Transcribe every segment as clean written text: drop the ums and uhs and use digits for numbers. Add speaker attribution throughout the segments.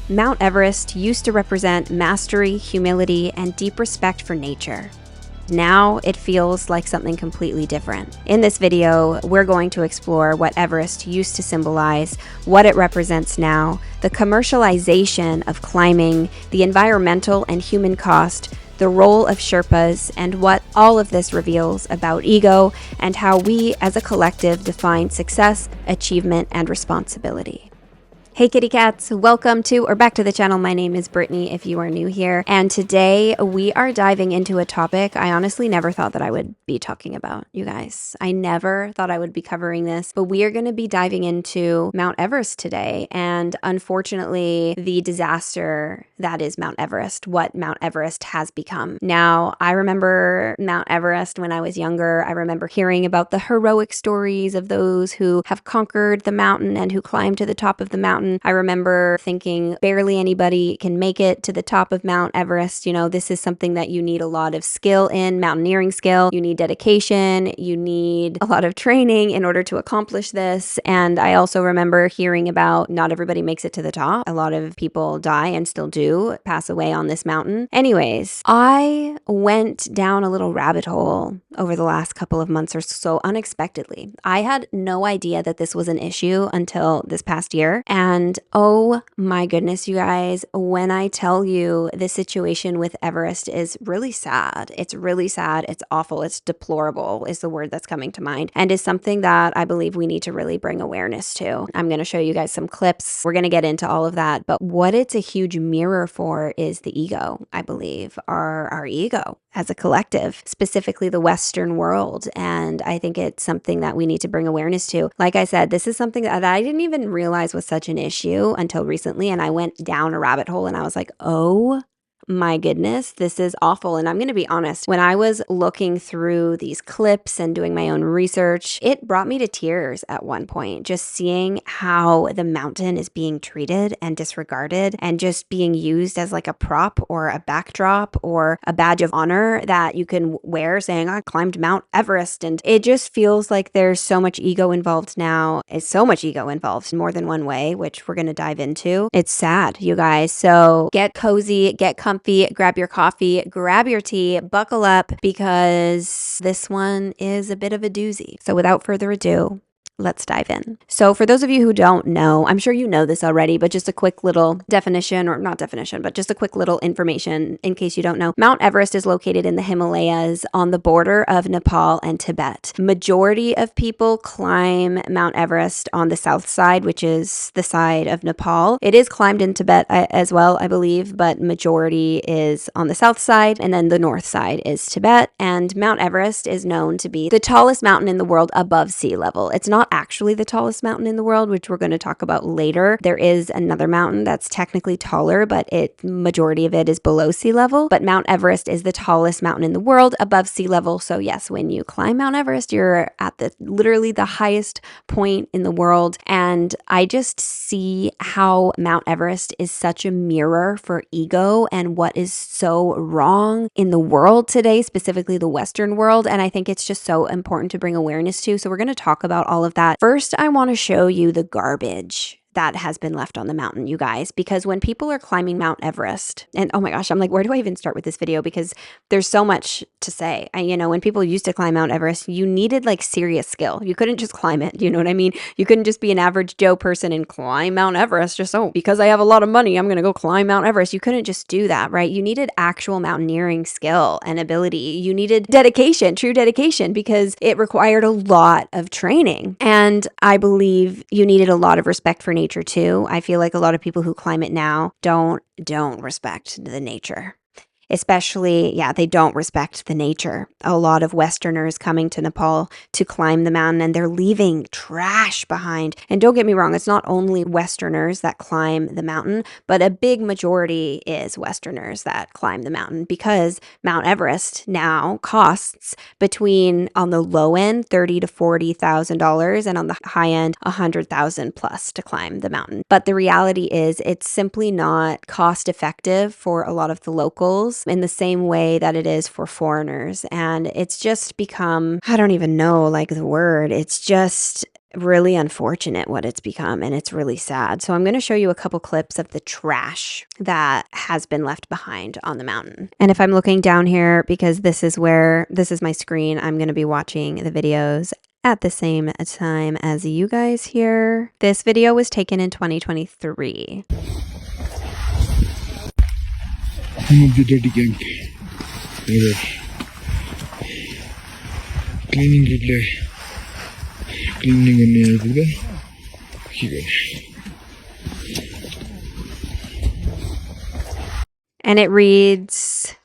Speaker 1: Mount Everest used to represent mastery, humility, and deep respect for nature. Now it feels like something completely different. In this video, we're going to explore what Everest used to symbolize, what it represents now, the commercialization of climbing, the environmental and human cost, the role of Sherpas, and what all of this reveals about ego and how we as a collective define success, achievement, and responsibility. Hey kitty cats, welcome to or back to the channel. My name is Brittany if you are new here, and today we are diving into a topic I honestly never thought that I would be talking about, you guys. I never thought I would be covering this, but we are going to be diving into Mount Everest today, and unfortunately the disaster that is Mount Everest, what Mount Everest has become. Now, I remember Mount Everest when I was younger. I remember hearing about the heroic stories of those who have conquered the mountain and who climbed to the top of the mountain. I remember thinking barely anybody can make it to the top of Mount Everest. You know, this is something that you need a lot of skill in, mountaineering skill. You need dedication. You need a lot of training in order to accomplish this. And I also remember hearing about not everybody makes it to the top. A lot of people die and still do pass away on this mountain. Anyways, I went down a little rabbit hole over the last couple of months or so unexpectedly. I had no idea that this was an issue until this past year. And oh my goodness, you guys, when I tell you the situation with Everest is really sad. It's really sad. It's awful. It's deplorable is the word that's coming to mind, and is something that I believe we need to really bring awareness to. I'm going to show you guys some clips. We're going to get into all of that. But what it's a huge mirror for is the ego, I believe, our ego as a collective, specifically the Western world. And I think it's something that we need to bring awareness to. Like I said, this is something that I didn't even realize was such an issue until recently. And I went down a rabbit hole and I was like, oh my goodness, this is awful. And I'm going to be honest, when I was looking through these clips and doing my own research, it brought me to tears at one point, just seeing how the mountain is being treated and disregarded and just being used as like a prop or a backdrop or a badge of honor that you can wear saying, I climbed Mount Everest. And it just feels like there's so much ego involved now. It's so much ego involved in more than one way, which we're going to dive into. It's sad, you guys. So get cozy, get comfy, grab your coffee, grab your tea, buckle up, because this one is a bit of a doozy. So without further ado, let's dive in. So for those of you who don't know, I'm sure you know this already, but just a quick little definition, or not definition, but just a quick little information in case you don't know. Mount Everest is located in the Himalayas on the border of Nepal and Tibet. Majority of people climb Mount Everest on the south side, which is the side of Nepal. It is climbed in Tibet as well, I believe, but majority is on the south side, and then the north side is Tibet. And Mount Everest is known to be the tallest mountain in the world above sea level. It's not actually the tallest mountain in the world, which we're going to talk about later. There is another mountain that's technically taller, but majority of it is below sea level. But Mount Everest is the tallest mountain in the world above sea level. So yes, when you climb Mount Everest, you're at literally the highest point in the world. And I just see how Mount Everest is such a mirror for ego and what is so wrong in the world today, specifically the Western world. And I think it's just so important to bring awareness to. So we're going to talk about all of that. First, I want to show you the garbage that has been left on the mountain, you guys, because when people are climbing Mount Everest, and oh my gosh, I'm like, where do I even start with this video? Because there's so much to say. When people used to climb Mount Everest, you needed like serious skill. You couldn't just climb it. You know what I mean? You couldn't just be an average Joe person and climb Mount Everest just, because I have a lot of money, I'm going to go climb Mount Everest. You couldn't just do that, right? You needed actual mountaineering skill and ability. You needed dedication, true dedication, because it required a lot of training. And I believe you needed a lot of respect for nature too. I feel like a lot of people who climb it now don't respect the nature. Especially, they don't respect the nature. A lot of Westerners coming to Nepal to climb the mountain, and they're leaving trash behind. And don't get me wrong, it's not only Westerners that climb the mountain, but a big majority is Westerners that climb the mountain, because Mount Everest now costs between, on the low end, $30,000 to $40,000, and on the high end, $100,000 plus to climb the mountain. But the reality is, it's simply not cost effective for a lot of the locals in the same way that it is for foreigners. And it's just become, I don't even know like the word, it's just really unfortunate what it's become, and it's really sad. So I'm going to show you a couple clips of the trash that has been left behind on the mountain. And if I'm looking down here, because this is my screen, I'm going to be watching the videos at the same time as you guys here. This video was taken in 2023.
Speaker 2: Some of the dirty gang here. Cleaning here.
Speaker 1: And it reads,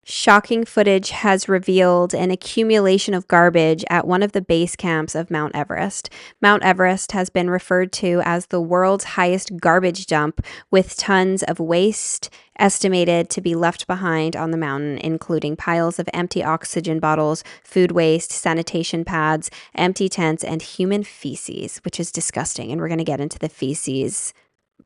Speaker 1: shocking footage has revealed an accumulation of garbage at one of the base camps of Mount Everest. Mount Everest has been referred to as the world's highest garbage dump, with tons of waste estimated to be left behind on the mountain, including piles of empty oxygen bottles, food waste, sanitation pads, empty tents, and human feces, which is disgusting. And we're going to get into the feces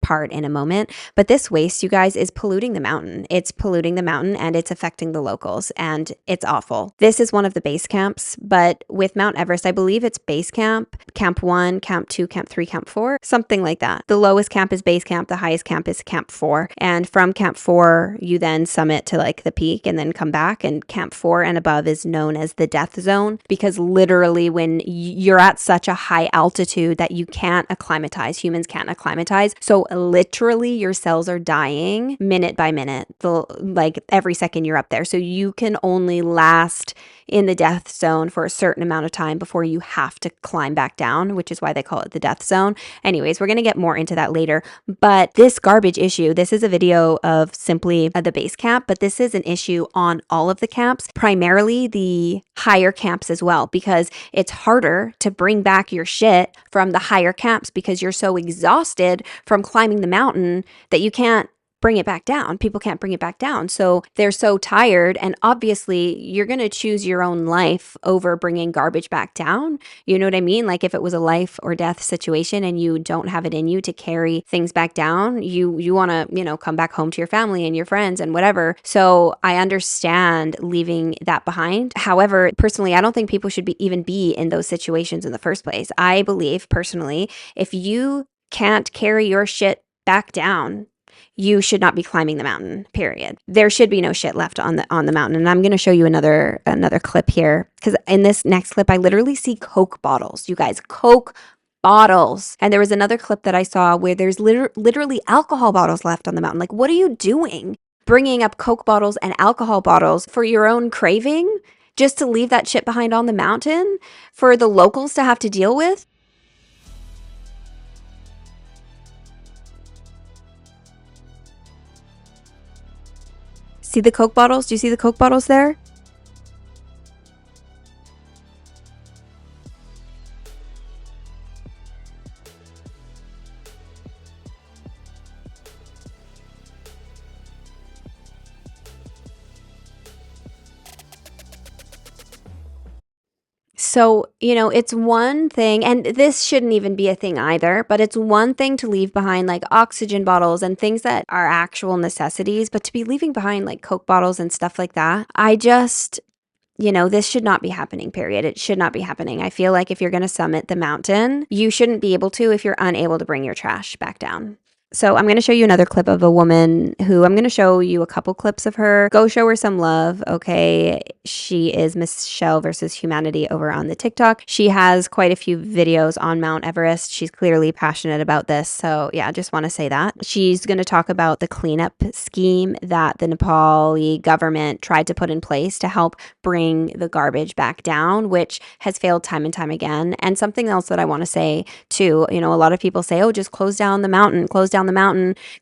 Speaker 1: part in a moment, but this waste, you guys, is polluting the mountain. It's polluting the mountain and it's affecting the locals, and it's awful. This is one of the base camps, but with Mount Everest, I believe it's base camp, camp 1, camp 2, camp 3, camp 4, something like that. The lowest camp is base camp, the highest camp is camp 4, and from camp 4 you then summit to like the peak and then come back, and camp 4 and above is known as the death zone, because literally when you're at such a high altitude that you can't acclimatize, humans can't acclimatize, so literally your cells are dying minute by minute, like every second you're up there. So you can only last in the death zone for a certain amount of time before you have to climb back down, which is why they call it the death zone. Anyways, we're going to get more into that later. But this garbage issue, this is a video of simply the base camp, but this is an issue on all of the camps, primarily the higher camps as well, because it's harder to bring back your shit from the higher camps because you're so exhausted from climbing the mountain that you can't bring it back down. People can't bring it back down. So they're so tired. And obviously you're going to choose your own life over bringing garbage back down. You know what I mean? Like if it was a life or death situation and you don't have it in you to carry things back down, you want to, come back home to your family and your friends and whatever. So I understand leaving that behind. However, personally, I don't think people should even be in those situations in the first place. I believe personally, if you can't carry your shit back down, you should not be climbing the mountain, period. There should be no shit left on the mountain. And I'm going to show you another clip here, because in this next clip, I literally see Coke bottles. You guys, Coke bottles. And there was another clip that I saw where there's literally alcohol bottles left on the mountain. Like, what are you doing? Bringing up Coke bottles and alcohol bottles for your own craving, just to leave that shit behind on the mountain for the locals to have to deal with? See the Coke bottles? Do you see the Coke bottles there? So, it's one thing, and this shouldn't even be a thing either, but it's one thing to leave behind like oxygen bottles and things that are actual necessities, but to be leaving behind like Coke bottles and stuff like that, I just, this should not be happening, period. It should not be happening. I feel like if you're going to summit the mountain, you shouldn't be able to if you're unable to bring your trash back down. So I'm going to show you another clip of a woman who I'm going to show you a couple clips of her. Go show her some love, okay? She is Michelle versus Humanity over on the TikTok. She has quite a few videos on Mount Everest. She's clearly passionate about this. So yeah, I just want to say that. She's going to talk about the cleanup scheme that the Nepali government tried to put in place to help bring the garbage back down, which has failed time and time again. And something else that I want to say too, a lot of people say, oh, just close down the mountain,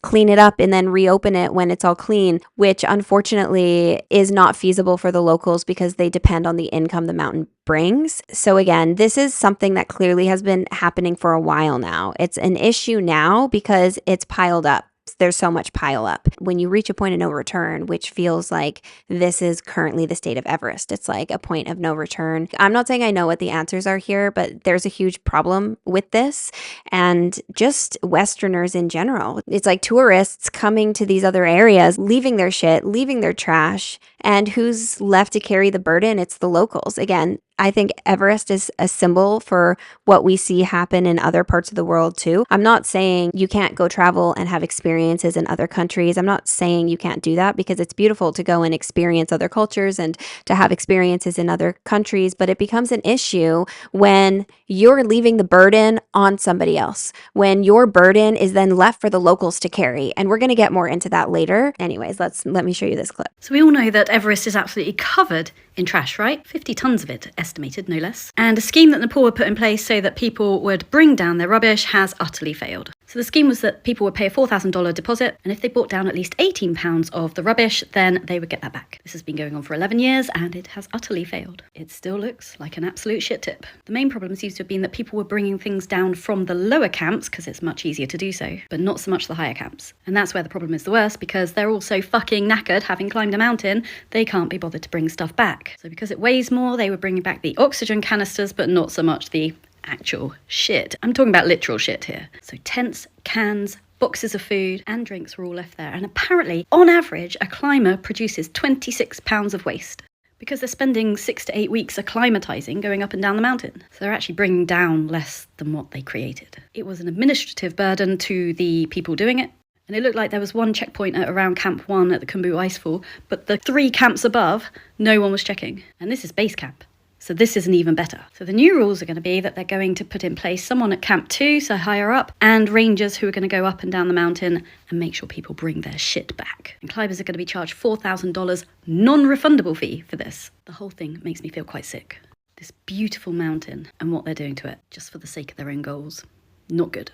Speaker 1: clean it up, and then reopen it when it's all clean, which unfortunately is not feasible for the locals because they depend on the income the mountain brings. So again, this is something that clearly has been happening for a while now. It's an issue now because it's piled up. There's so much pile up. When you reach a point of no return, which feels like this is currently the state of Everest, it's like a point of no return. I'm not saying I know what the answers are here, but there's a huge problem with this, and just Westerners in general. It's like tourists coming to these other areas, leaving their shit, leaving their trash, and who's left to carry the burden? It's the locals. Again, I think Everest is a symbol for what we see happen in other parts of the world too. I'm not saying you can't go travel and have experiences in other countries. I'm not saying you can't do that, because it's beautiful to go and experience other cultures and to have experiences in other countries, but it becomes an issue when you're leaving the burden on somebody else, when your burden is then left for the locals to carry. And we're going to get more into that later. Anyways, let me show you this clip.
Speaker 3: So we all know that Everest is absolutely covered in trash, right? 50 tons of it, estimated, no less. And a scheme that Nepal had put in place so that people would bring down their rubbish has utterly failed. So the scheme was that people would pay a $4,000 deposit, and if they brought down at least 18 pounds of the rubbish, then they would get that back. This has been going on for 11 years, and it has utterly failed. It still looks like an absolute shit tip. The main problem seems to have been that people were bringing things down from the lower camps, because it's much easier to do so, but not so much the higher camps. And that's where the problem is the worst, because they're all so fucking knackered, having climbed a mountain, they can't be bothered to bring stuff back. So because it weighs more, they were bringing back the oxygen canisters, but not so much the actual shit. I'm talking about literal shit here. So tents, cans, boxes of food and drinks were all left there. And apparently, on average, a climber produces 26 pounds of waste, because they're spending 6 to 8 weeks acclimatizing going up and down the mountain. So they're actually bringing down less than what they created. It was an administrative burden to the people doing it. And it looked like there was one checkpoint at around Camp 1 at the Khumbu Icefall, but the 3 camps above, no one was checking. And this is base camp. So this isn't even better. So the new rules are going to be that they're going to put in place someone at Camp 2, so higher up, and rangers who are going to go up and down the mountain and make sure people bring their shit back. And climbers are going to be charged $4,000 non-refundable fee for this. The whole thing makes me feel quite sick. This beautiful mountain and what they're doing to it, just for the sake of their own goals. Not good.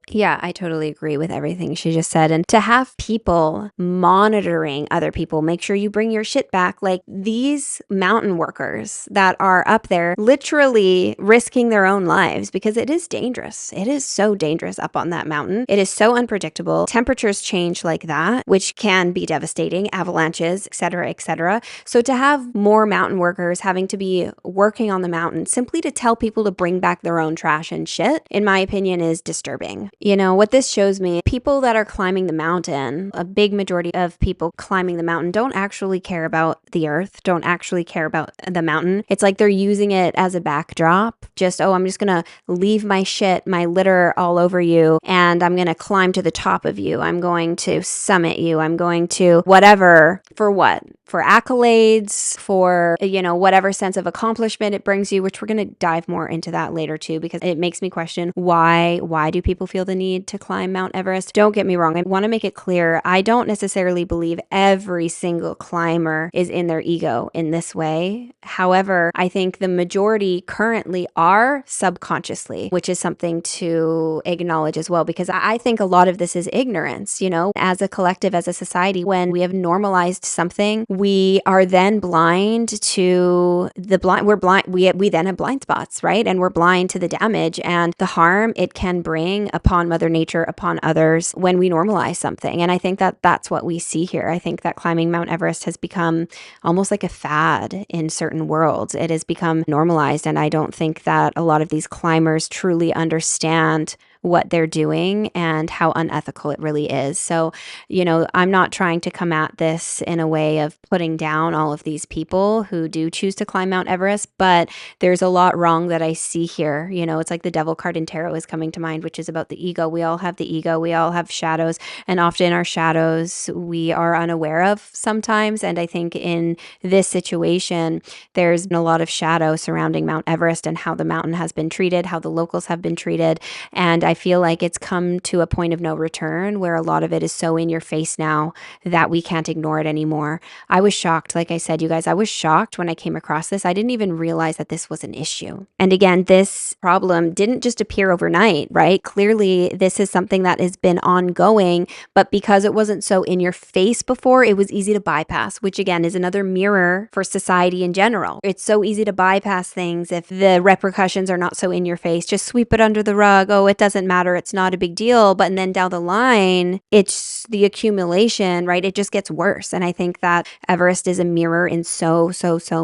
Speaker 1: Yeah, I totally agree with everything she just said. And to have people monitoring other people, make sure you bring your shit back. Like these mountain workers that are up there literally risking their own lives, because it is dangerous. It is so dangerous up on that mountain. It is so unpredictable. Temperatures change like that, which can be devastating, avalanches, et cetera, et cetera. So to have more mountain workers having to be working on the mountain simply to tell people to bring back their own trash and shit, in my opinion, is disturbing. You know, what this shows me, people that are climbing the mountain, a big majority of people climbing the mountain don't actually care about the earth, don't actually care about the mountain. It's like they're using it as a backdrop. Just, oh, I'm just going to leave my shit, my litter all over you, and I'm going to climb to the top of you. I'm going to summit you. I'm going to whatever. For what? For accolades, for, you know, whatever sense of accomplishment it brings you, which we're going to dive more into that later too, because it makes me question why do people feel the need to climb Mount Everest? Don't get me wrong. I want to make it clear. I don't necessarily believe every single climber is in their ego in this way. However, I think the majority currently are subconsciously, which is something to acknowledge as well, because I think a lot of this is ignorance, you know, as a collective, as a society, when we have normalized something, we are then blind to the blind. We're blind. We then have blind spots, right? And we're blind to the damage and the harm it can bring upon Mother Nature, upon others when we normalize something. And I think that that's what we see here. I think that climbing Mount Everest has become almost like a fad in certain worlds. It has become normalized. And I don't think that a lot of these climbers truly understand what they're doing and how unethical it really is. So, you know, I'm not trying to come at this in a way of putting down all of these people who do choose to climb Mount Everest, but there's a lot wrong that I see here. You know, it's like the devil card in tarot is coming to mind, which is about the ego. We all have the ego. We all have shadows, and often our shadows we are unaware of sometimes. And I think in this situation, there's been a lot of shadow surrounding Mount Everest and how the mountain has been treated, how the locals have been treated. And I feel like it's come to a point of no return where a lot of it is so in your face now that we can't ignore it anymore. I was shocked. Like I said, you guys, I was shocked when I came across this. I didn't even realize that this was an issue. And again, this problem didn't just appear overnight, right? Clearly, this is something that has been ongoing, but because it wasn't so in your face before, it was easy to bypass, which again is another mirror for society in general. It's so easy to bypass things if the repercussions are not so in your face. Just sweep it under the rug. Oh, it doesn't doesn't matter. It's not a big deal. But then down the line, it's the accumulation, right? It just gets worse. And I think that Everest is a mirror in so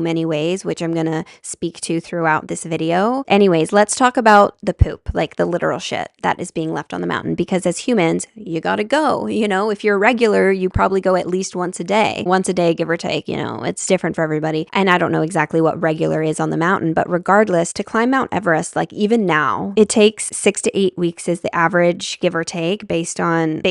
Speaker 1: many ways, which I'm going to speak to throughout this video. Anyways, let's talk about the poop, like the literal shit that is being left on the mountain. Because as humans, you got to go. If you're regular, you probably go at least once a day, give or take. It's different for everybody. And I don't know exactly what regular is on the mountain, but regardless, to climb Mount Everest, like even now, it takes 6 to 8 weeks is the average, give or take, based on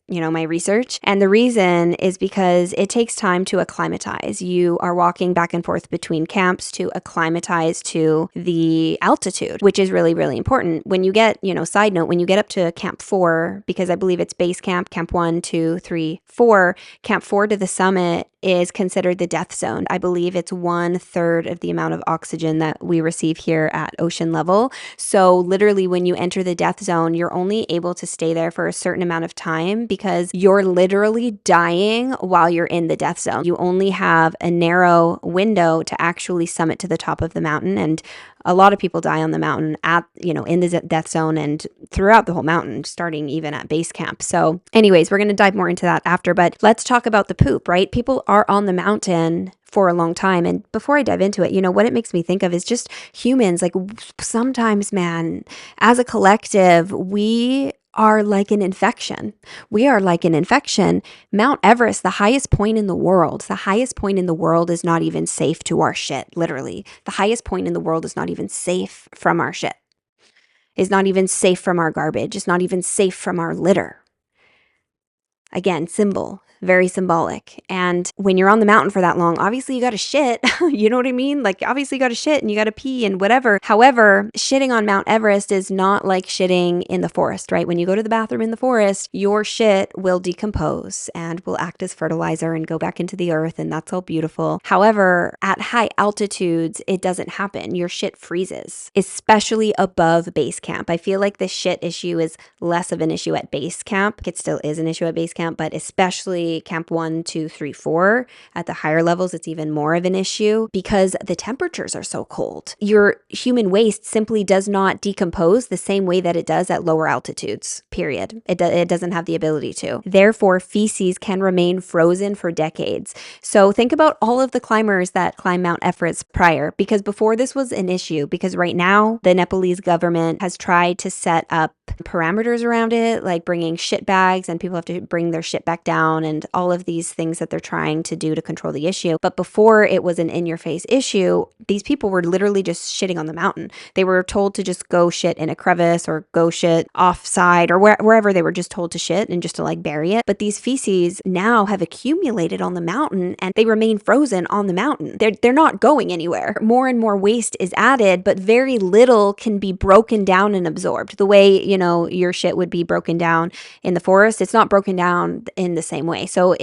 Speaker 1: my research. And the reason is because it takes time to acclimatize. You are walking back and forth between camps to acclimatize to the altitude, which is really, really important. When you get, side note, when you get up to Camp 4, because I believe it's base camp, Camp 1, 2, 3, 4, Camp 4 to the summit is considered the death zone. I believe it's 1/3 of the amount of oxygen that we receive here at ocean level. So literally when you enter the death zone, you're only able to stay there for a certain amount of time because you're literally dying while you're in the death zone. You only have a narrow window to actually summit to the top of the mountain. And a lot of people die on the mountain in the death zone and throughout the whole mountain, starting even at base camp. So anyways, we're going to dive more into that after, but let's talk about the poop, right? People are on the mountain for a long time. And before I dive into it, what it makes me think of is just humans. Like sometimes, man, as a collective, we are like an infection. We are like an infection. Mount Everest, the highest point in the world, is not even safe to our shit, literally. The highest point in the world is not even safe from our shit. Is not even safe from our garbage. It's not even safe from our litter. Again, very symbolic. And when you're on the mountain for that long, obviously you got to shit. You know what I mean? Like obviously you got to shit and you got to pee and whatever. However, shitting on Mount Everest is not like shitting in the forest, right? When you go to the bathroom in the forest, your shit will decompose and will act as fertilizer and go back into the earth, and that's all beautiful. However, at high altitudes, it doesn't happen. Your shit freezes, especially above base camp. I feel like the shit issue is less of an issue at base camp. It still is an issue at base camp, but especially Camp 1, 2, 3, 4, at the higher levels, it's even more of an issue because the temperatures are so cold. Your human waste simply does not decompose the same way that it does at lower altitudes, period. It doesn't have the ability to. Therefore, feces can remain frozen for decades. So think about all of the climbers that climb Mount Everest prior, because before this was an issue, because right now the Nepalese government has tried to set up parameters around it, like bringing shit bags, and people have to bring their shit back down, and all of these things that they're trying to do to control the issue. But before it was an in-your-face issue, these people were literally just shitting on the mountain. They were told to just go shit in a crevice or go shit offside or wherever they were just told to shit and just to like bury it. But these feces now have accumulated on the mountain and they remain frozen on the mountain. They're not going anywhere. More and more waste is added, but very little can be broken down and absorbed. The way, your shit would be broken down in the forest, it's not broken down in the same way. So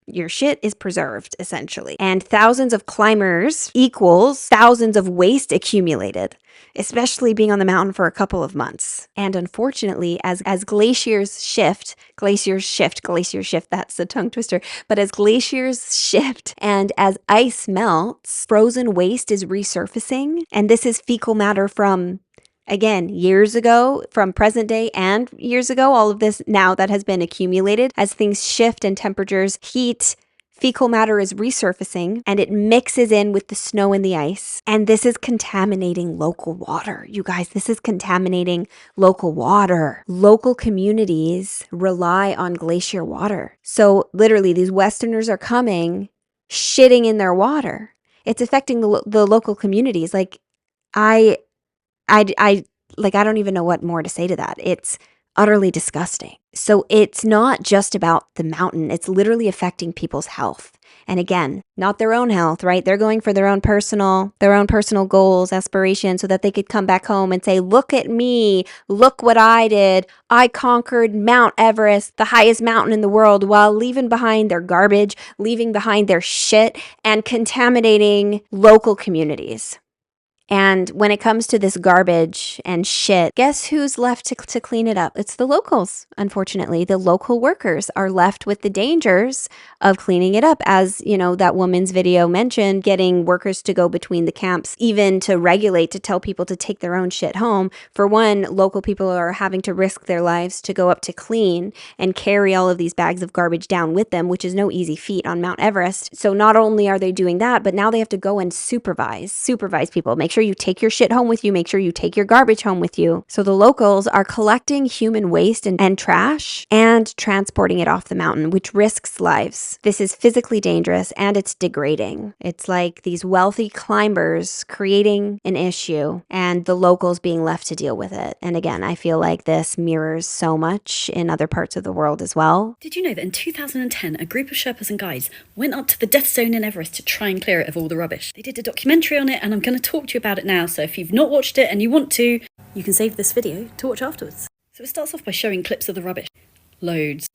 Speaker 1: your shit is preserved essentially. And thousands of climbers equals thousands of waste accumulated, especially being on the mountain for a couple of months. And unfortunately, as glaciers shift, that's the tongue twister, but as glaciers shift and as ice melts, frozen waste is resurfacing. And this is fecal matter from, again, years ago, from present day and years ago, all of this now that has been accumulated. As things shift and temperatures heat, fecal matter is resurfacing and it mixes in with the snow and the ice. And this is contaminating local water. You guys, this is contaminating local water. Local communities rely on glacier water. So literally these Westerners are coming, shitting in their water. It's affecting the local communities. Like I don't even know what more to say to that. It's utterly disgusting. So it's not just about the mountain. It's literally affecting people's health. And again, not their own health, right? They're going for their own personal goals, aspirations, so that they could come back home and say, look at me, look what I did. I conquered Mount Everest, the highest mountain in the world, while leaving behind their garbage, leaving behind their shit, and contaminating local communities. And when it comes to this garbage and shit, guess who's left to clean it up? It's the locals, unfortunately. The local workers are left with the dangers of cleaning it up. As, you know, that woman's video mentioned, getting workers to go between the camps, even to regulate, to tell people to take their own shit home. For one, local people are having to risk their lives to go up to clean and carry all of these bags of garbage down with them, which is no easy feat on Mount Everest. So not only are they doing that, but now they have to go and supervise people. Make sure you take your shit home with you. Make sure you take your garbage home with you. So the locals are collecting human waste and trash and transporting it off the mountain, which risks lives. This is physically dangerous and it's degrading. It's like these wealthy climbers creating an issue and the locals being left to deal with it. And again, I feel like this mirrors so much in other parts of the world as well.
Speaker 3: Did you know that in 2010, a group of Sherpas and guides went up to the death zone in Everest to try and clear it of all the rubbish? They did a documentary on it, and I'm going to talk to you about it now. So if you've not watched it and you want to, you can save this video to watch afterwards. So it starts off by showing clips of the rubbish. Loads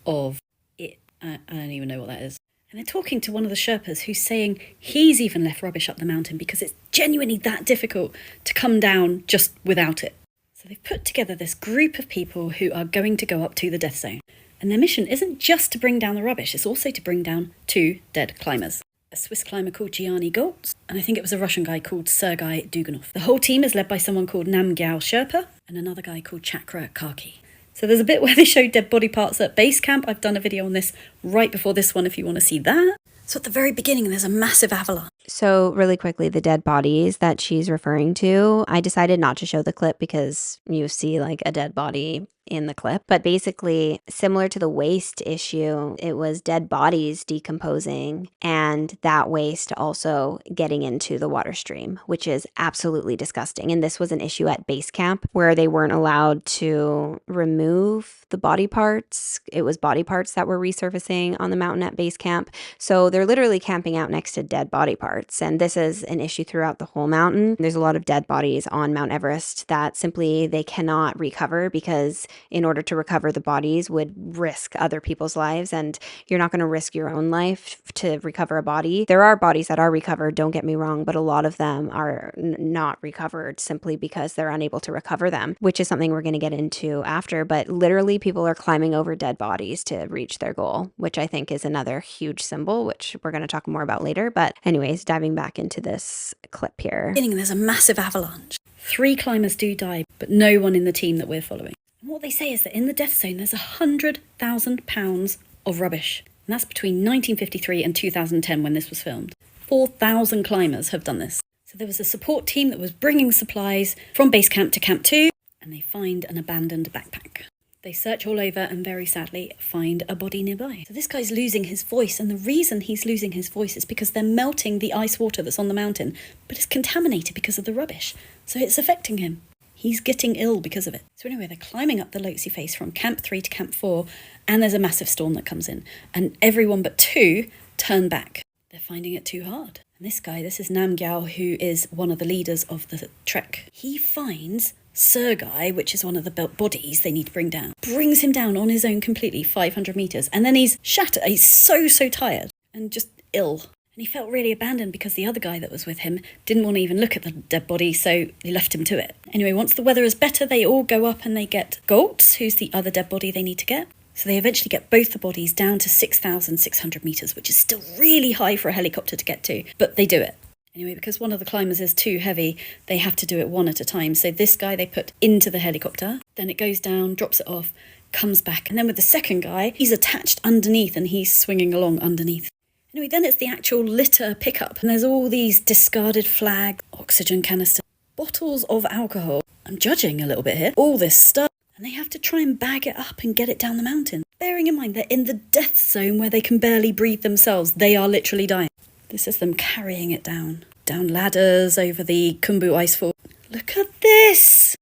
Speaker 3: of it. I don't even know what that is. And they're talking to one of the Sherpas who's saying he's even left rubbish up the mountain because it's genuinely that difficult to come down just without it. So they've put together this group of people who are going to go up to the death zone. And their mission isn't just to bring down the rubbish, it's also to bring down 2 dead climbers. A Swiss climber called Gianni Goltz, and I think it was a Russian guy called Sergei Duganov. The whole team is led by someone called Namgyal Sherpa and another guy called Chakra Kaki. So there's a bit where they show dead body parts at base camp. I've done a video on this right before this one if you want to see that. So at the very beginning, there's a massive avalanche.
Speaker 1: So really quickly, the dead bodies that she's referring to, I decided not to show the clip because you see like a dead body in the clip. But basically, similar to the waste issue, it was dead bodies decomposing and that waste also getting into the water stream, which is absolutely disgusting. And this was an issue at base camp where they weren't allowed to remove the body parts. It was body parts that were resurfacing on the mountain at base camp. So they're literally camping out next to dead body parts. And this is an issue throughout the whole mountain. There's a lot of dead bodies on Mount Everest that simply they cannot recover because in order to recover the bodies would risk other people's lives, and you're not going to risk your own life to recover a body. There are bodies that are recovered, don't get me wrong, but a lot of them are not recovered simply because they're unable to recover them, which is something we're going to get into after. But literally people are climbing over dead bodies to reach their goal, which I think is another huge symbol, which we're going to talk more about later. But anyways, diving back into this clip here.
Speaker 3: There's a massive avalanche. 3 climbers do die, but no one in the team that we're following. And what they say is that in the death zone, there's 100,000 pounds of rubbish. And that's between 1953 and 2010 when this was filmed. 4,000 climbers have done this. So there was a support team that was bringing supplies from base camp to camp 2, and they find an abandoned backpack. They search all over and very sadly find a body nearby. So this guy's losing his voice, and the reason he's losing his voice is because they're melting the ice water that's on the mountain, but it's contaminated because of the rubbish. So it's affecting him. He's getting ill because of it. So anyway, they're climbing up the Lhotse face from camp 3 to camp 4, and there's a massive storm that comes in, and everyone but 2 turn back. They're finding it too hard. And this guy, this is Namgyal, who is one of the leaders of the trek. He finds Sergei, which is one of the bodies they need to bring down, brings him down on his own completely, 500 meters, and then he's shattered. He's so tired and just ill. And he felt really abandoned because the other guy that was with him didn't want to even look at the dead body, so he left him to it. Anyway, once the weather is better, they all go up and they get Goltz, who's the other dead body they need to get. So they eventually get both the bodies down to 6,600 meters, which is still really high for a helicopter to get to, but they do it. Anyway, because one of the climbers is too heavy, they have to do it one at a time. So this guy they put into the helicopter, then it goes down, drops it off, comes back. And then with the second guy, he's attached underneath and he's swinging along underneath. Anyway, then it's the actual litter pickup. And there's all these discarded flags, oxygen canister, bottles of alcohol. I'm judging a little bit here. All this stuff. And they have to try and bag it up and get it down the mountain. Bearing in mind they're in the death zone where they can barely breathe themselves. They are literally dying. This is them carrying it down ladders over the Khumbu icefall. Look at this!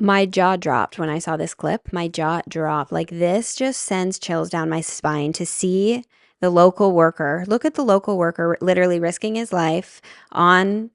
Speaker 1: My jaw dropped when I saw this clip. My jaw dropped. Like, this just sends chills down my spine to see the local worker. Look at the local worker literally risking his life on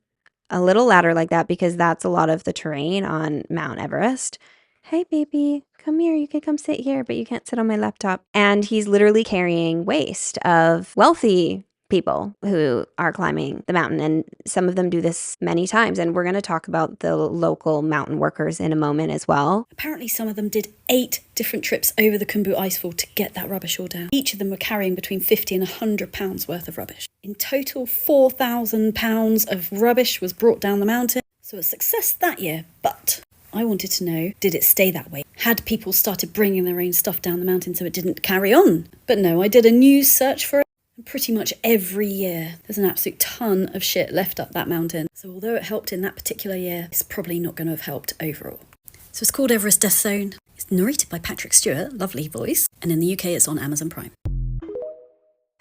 Speaker 1: a little ladder like that, because that's a lot of the terrain on Mount Everest. Hey, baby, come here. You can come sit here, but you can't sit on my laptop. And he's literally carrying waste of wealthy people who are climbing the mountain, and some of them do this many times. And we're going to talk about the local mountain workers in a moment as well.
Speaker 3: Apparently some of them did 8 different trips over the Khumbu icefall to get that rubbish all down. Each of them were carrying between 50 and 100 pounds worth of rubbish. In total, 4,000 pounds of rubbish was brought down the mountain. So a success that year, but I wanted to know, did it stay that way? Had people started bringing their own stuff down the mountain so it didn't carry on? But no, I did a news search for it. And pretty much every year, there's an absolute ton of shit left up that mountain. So although it helped in that particular year, it's probably not going to have helped overall. So it's called Everest Death Zone. It's narrated by Patrick Stewart, lovely voice. And in the UK, it's on Amazon Prime.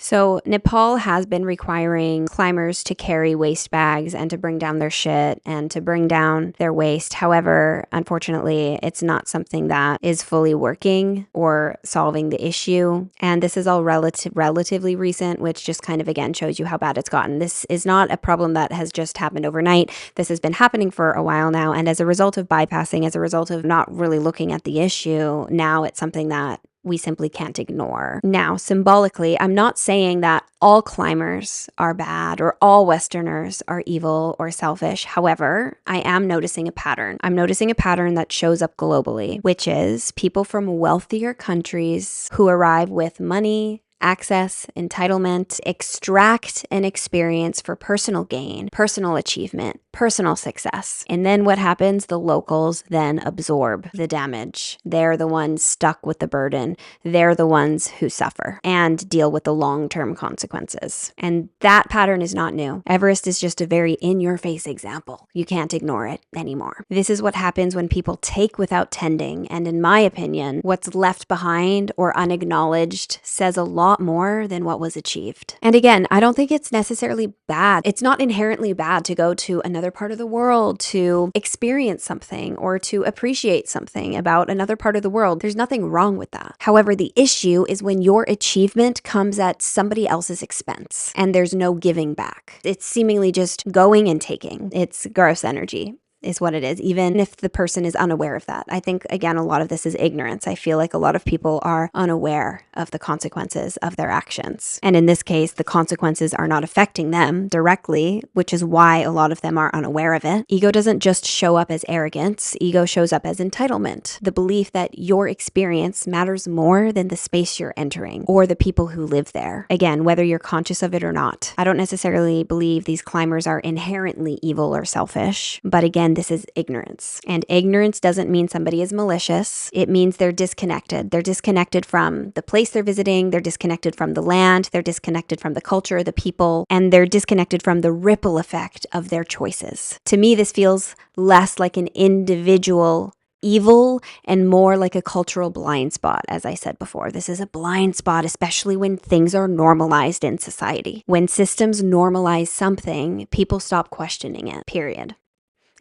Speaker 1: So Nepal has been requiring climbers to carry waste bags and to bring down their shit and to bring down their waste. However, unfortunately, it's not something that is fully working or solving the issue. And this is all relatively recent, which just kind of, again, shows you how bad it's gotten. This is not a problem that has just happened overnight. This has been happening for a while now. And as a result of bypassing, as a result of not really looking at the issue, now it's something that we simply can't ignore. Now, symbolically, I'm not saying that all climbers are bad or all Westerners are evil or selfish. However, I am noticing a pattern. I'm noticing a pattern that shows up globally, which is people from wealthier countries who arrive with money, access, entitlement, extract an experience for personal gain, personal achievement, personal success. And then what happens? The locals then absorb the damage. They're the ones stuck with the burden. They're the ones who suffer and deal with the long-term consequences. And that pattern is not new. Everest is just a very in-your-face example. You can't ignore it anymore. This is what happens when people take without tending. And in my opinion, what's left behind or unacknowledged says a lot more than what was achieved. And again, I don't think it's necessarily bad. It's not inherently bad to go to another part of the world to experience something or to appreciate something about another part of the world. There's nothing wrong with that. However, the issue is when your achievement comes at somebody else's expense and there's no giving back. It's seemingly just going and taking. It's gross energy. Is what it is, even if the person is unaware of that. I think, again, a lot of this is ignorance. I feel like a lot of people are unaware of the consequences of their actions. And in this case, the consequences are not affecting them directly, which is why a lot of them are unaware of it. Ego doesn't just show up as arrogance. Ego shows up as entitlement, the belief that your experience matters more than the space you're entering or the people who live there. Again, whether you're conscious of it or not. I don't necessarily believe these climbers are inherently evil or selfish, but again, this is ignorance. And ignorance doesn't mean somebody is malicious. It means they're disconnected. They're disconnected from the place they're visiting. They're disconnected from the land. They're disconnected from the culture, the people, and they're disconnected from the ripple effect of their choices. To me, this feels less like an individual evil and more like a cultural blind spot. As I said before, this is a blind spot, especially when things are normalized in society. When systems normalize something, people stop questioning it, period.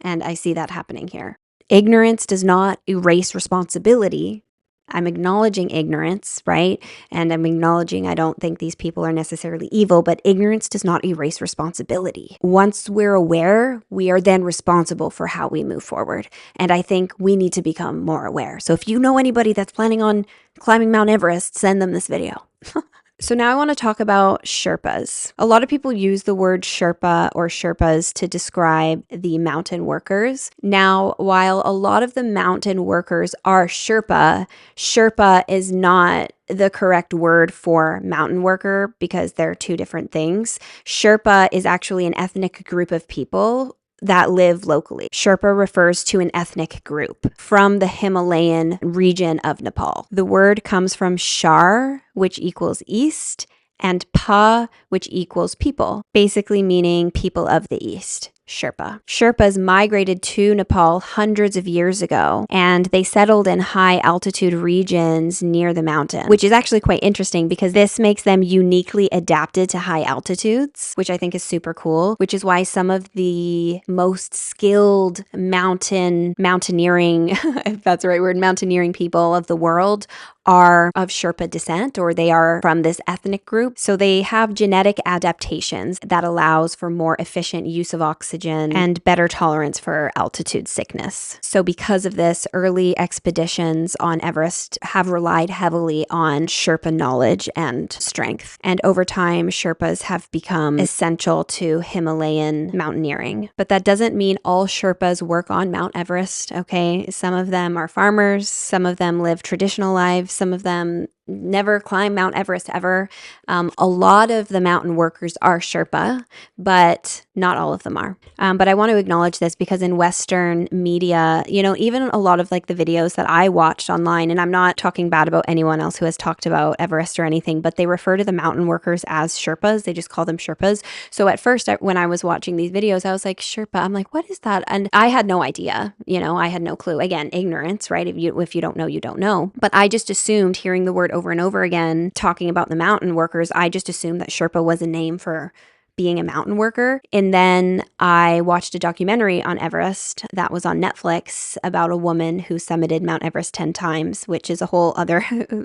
Speaker 1: And I see that happening here. Ignorance does not erase responsibility. I'm acknowledging ignorance, right? And I'm acknowledging I don't think these people are necessarily evil, but ignorance does not erase responsibility. Once we're aware, we are then responsible for how we move forward. And I think we need to become more aware. So if you know anybody that's planning on climbing Mount Everest, send them this video. So now I want to talk about Sherpas. A lot of people use the word Sherpa or Sherpas to describe the mountain workers. Now, while a lot of the mountain workers are Sherpa, Sherpa is not the correct word for mountain worker because they're two different things. Sherpa is actually an ethnic group of people that live locally. Sherpa refers to an ethnic group from the Himalayan region of Nepal. The word comes from Shar, which equals east, and Pa, which equals people, basically meaning people of the east. Sherpa. Sherpas migrated to Nepal hundreds of years ago, and they settled in high altitude regions near the mountain, which is actually quite interesting because this makes them uniquely adapted to high altitudes, which I think is super cool, which is why some of the most skilled mountaineering, if that's the right word, mountaineering people of the world are of Sherpa descent, or they are from this ethnic group. So they have genetic adaptations that allows for more efficient use of oxygen oxygen, and better tolerance for altitude sickness. So because of this, early expeditions on Everest have relied heavily on Sherpa knowledge and strength. And over time, Sherpas have become essential to Himalayan mountaineering. But that doesn't mean all Sherpas work on Mount Everest, okay? Some of them are farmers, some of them live traditional lives, some of them never climb Mount Everest ever. A lot of the mountain workers are Sherpa, but not all of them are. But I want to acknowledge this because in Western media, you know, even a lot of like the videos that I watched online, and I'm not talking bad about anyone else who has talked about Everest or anything, but they refer to the mountain workers as Sherpas. They just call them Sherpas. So at first, when I was watching these videos, I was like, Sherpa, I'm like, what is that? And I had no idea, you know, I had no clue. Again, ignorance, right? If you don't know, you don't know. But I just assumed, hearing the word over and over again, talking about the mountain workers, I just assumed that Sherpa was a name for being a mountain worker. And then I watched a documentary on Everest that was on Netflix about a woman who summited Mount Everest 10 times, which is a whole other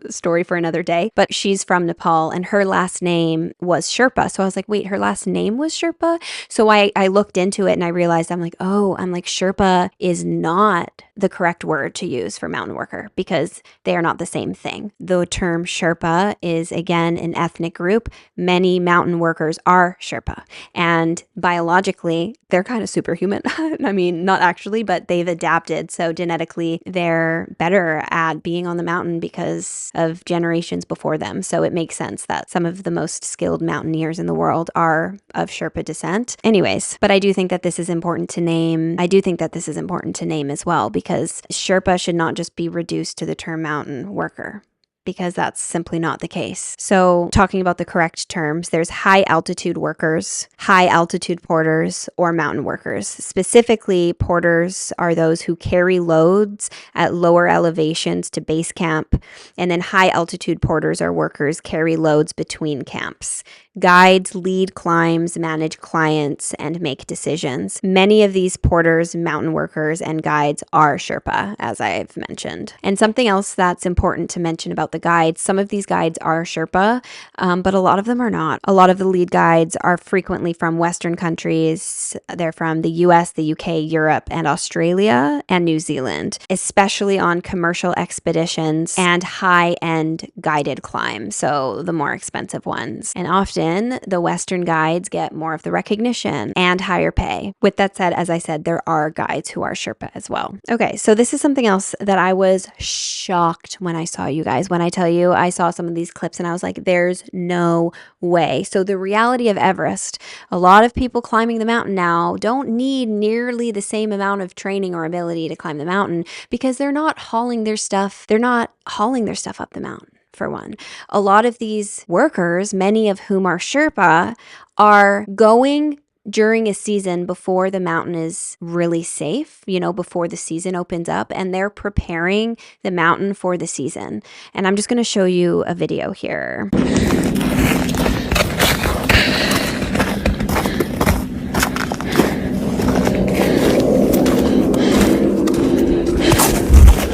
Speaker 1: story for another day. But she's from Nepal and her last name was Sherpa. So I was like, wait, her last name was Sherpa? So I looked into it and I realized Sherpa is not the correct word to use for mountain worker because they are not the same thing. The term Sherpa is, again, an ethnic group. Many mountain workers are Sherpa. And biologically, they're kind of superhuman. I mean, not actually, but they've adapted. So genetically, they're better at being on the mountain because of generations before them. So it makes sense that some of the most skilled mountaineers in the world are of Sherpa descent. Anyways, but I do think that this is important to name. I do think that this is important to name as well because Sherpa should not just be reduced to the term mountain worker, because that's simply not the case. So talking about the correct terms, there's high altitude workers, high altitude porters, or mountain workers. Specifically, porters are those who carry loads at lower elevations to base camp, and then high altitude porters are workers carry loads between camps. Guides lead climbs, manage clients, and make decisions. Many of these porters, mountain workers, and guides are Sherpa, as I've mentioned. And something else that's important to mention about the guides, some of these guides are Sherpa, but a lot of them are not. A lot of the lead guides are frequently from Western countries. They're from the US, the UK, Europe, and Australia, and New Zealand, especially on commercial expeditions and high-end guided climbs, so the more expensive ones. And often, the Western guides get more of the recognition and higher pay. With that said, as I said, there are guides who are Sherpa as well. Okay, so this is something else that I was shocked when I saw, you guys. When I tell you, I saw some of these clips and I was like, there's no way. So the reality of Everest, a lot of people climbing the mountain now don't need nearly the same amount of training or ability to climb the mountain because they're not hauling their stuff. They're not hauling their stuff up the mountain. For one, a lot of these workers, many of whom are Sherpa, are going during a season before the mountain is really safe, you know, before the season opens up, and they're preparing the mountain for the season. And I'm just going to show you a video here.
Speaker 4: I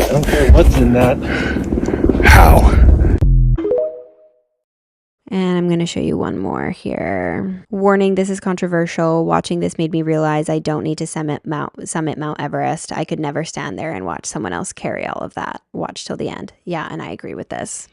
Speaker 4: don't care what's in that.
Speaker 2: How?
Speaker 1: And I'm going to show you one more here. Warning, this is controversial. Watching this made me realize I don't need to summit Mount Everest. I could never stand there and watch someone else carry all of that. Watch till the end. Yeah, and I agree with this.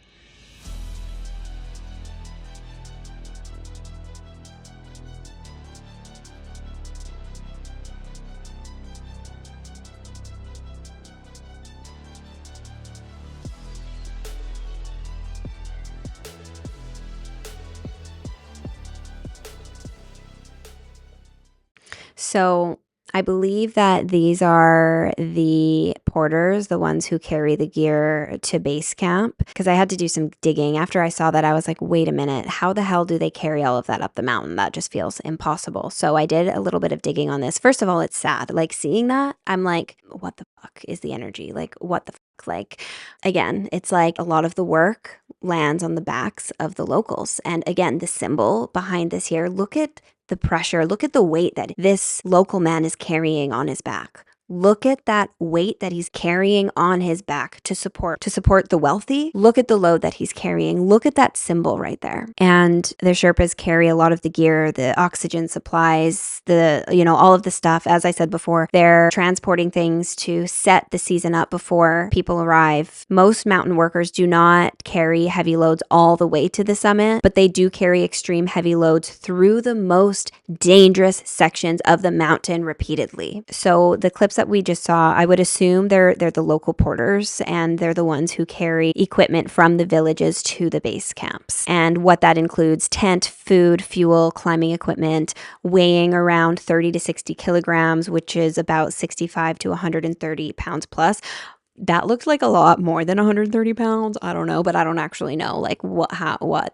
Speaker 1: So I believe that these are the porters, the ones who carry the gear to base camp, because I had to do some digging. After I saw that, I was like, wait a minute, how the hell do they carry all of that up the mountain? That just feels impossible. So I did a little bit of digging on this. First of all, it's sad. Like seeing that, I'm like, what the fuck is the energy? Like, what the fuck? Like, again, it's like a lot of the work lands on the backs of the locals. And again, the symbol behind this here, look at the pressure, look at the weight that this local man is carrying on his back. Look at that weight that he's carrying on his back to support the wealthy. Look at the load that he's carrying. Look at that symbol right there. And the Sherpas carry a lot of the gear, the oxygen supplies, all of the stuff. As I said before, they're transporting things to set the season up before people arrive. Most mountain workers do not carry heavy loads all the way to the summit, but they do carry extreme heavy loads through the most dangerous sections of the mountain repeatedly. So the clips that we just saw, I would assume they're the local porters, and they're the ones who carry equipment from the villages to the base camps. And what that includes: tent, food, fuel, climbing equipment, weighing around 30 to 60 kilograms, which is about 65 to 130 pounds plus. That looked like a lot more than 130 pounds. I don't know, but I don't actually know like what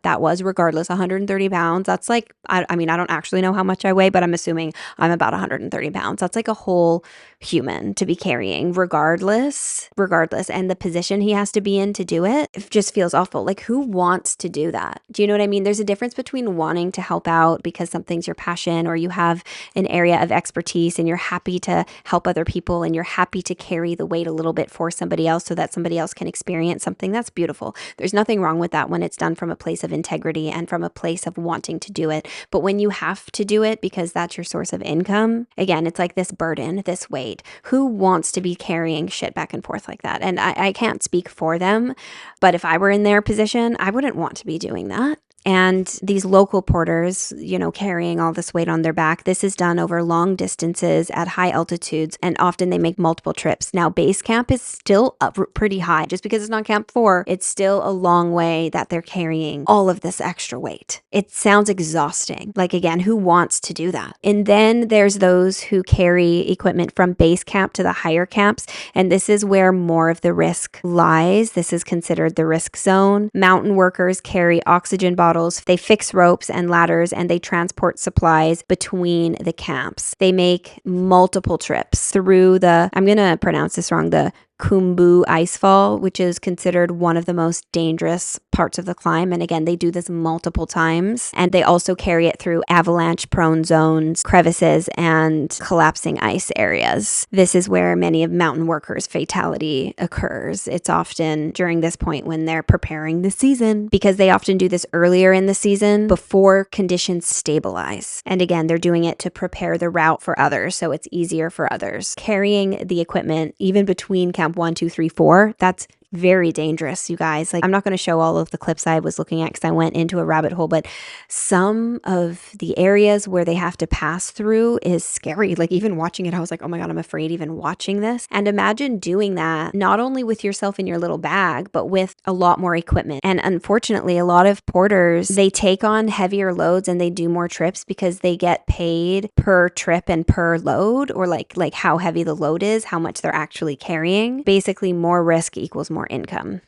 Speaker 1: that was. Regardless, 130 pounds, that's like, I mean, I don't actually know how much I weigh, but I'm assuming I'm about 130 pounds. That's like a whole human to be carrying regardless. And the position he has to be in to do it just feels awful. Like, who wants to do that? Do you know what I mean? There's a difference between wanting to help out because something's your passion, or you have an area of expertise and you're happy to help other people and you're happy to carry the weight a little bit for somebody else so that somebody else can experience something. That's beautiful. There's nothing wrong with that when it's done from a place of integrity and from a place of wanting to do it. But when you have to do it because that's your source of income, again, it's like this burden, this weight. Who wants to be carrying shit back and forth like that? And I can't speak for them, but if I were in their position, I wouldn't want to be doing that. And these local porters, carrying all this weight on their back, this is done over long distances at high altitudes, and often they make multiple trips. Now, base camp is still up pretty high. Just because it's not Camp 4, it's still a long way that they're carrying all of this extra weight. It sounds exhausting. Like, again, who wants to do that? And then there's those who carry equipment from base camp to the higher camps, and this is where more of the risk lies. This is considered the risk zone. Mountain workers carry oxygen bottles. They fix ropes and ladders, and they transport supplies between the camps. They make multiple trips through I'm going to pronounce this wrong, the Khumbu Icefall, which is considered one of the most dangerous parts of the climb. And again, they do this multiple times. And they also carry it through avalanche-prone zones, crevices, and collapsing ice areas. This is where many of mountain workers' fatality occurs. It's often during this point when they're preparing the season, because they often do this earlier in the season before conditions stabilize. And again, they're doing it to prepare the route for others, so it's easier for others. Carrying the equipment, even between Camp 1, 2, 3, 4, that's very dangerous, you guys. Like, I'm not going to show all of the clips I was looking at because I went into a rabbit hole, but some of the areas where they have to pass through is scary. Like, even watching it, I was like, oh my God, I'm afraid even watching this. And imagine doing that, not only with yourself in your little bag, but with a lot more equipment. And unfortunately, a lot of porters, they take on heavier loads and they do more trips because they get paid per trip and per load, or like how heavy the load is, how much they're actually carrying. Basically, more risk equals more income.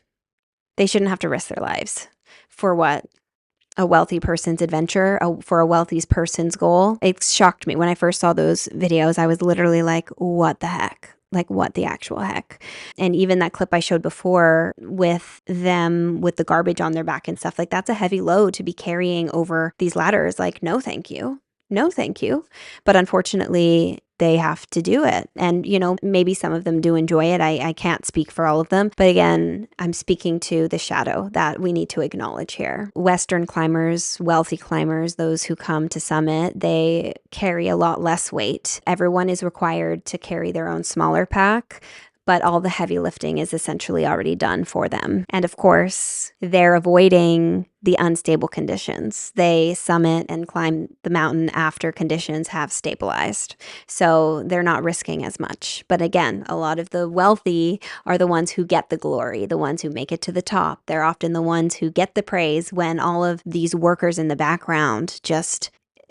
Speaker 1: They shouldn't have to risk their lives for what? A wealthy person's adventure, for a wealthy person's goal. It shocked me when I first saw those videos. I was literally like, what the heck? Like, what the actual heck? And even that clip I showed before with them with the garbage on their back and stuff, like, that's a heavy load to be carrying over these ladders. Like, no, thank you. No, thank you. But unfortunately, they have to do it. And, maybe some of them do enjoy it. I can't speak for all of them. But again, I'm speaking to the shadow that we need to acknowledge here. Western climbers, wealthy climbers, those who come to summit, they carry a lot less weight. Everyone is required to carry their own smaller pack, but all the heavy lifting is essentially already done for them. And of course, they're avoiding the unstable conditions. They summit and climb the mountain after conditions have stabilized. So they're not risking as much. But again, a lot of the wealthy are the ones who get the glory, the ones who make it to the top. They're often the ones who get the praise when all of these workers in the background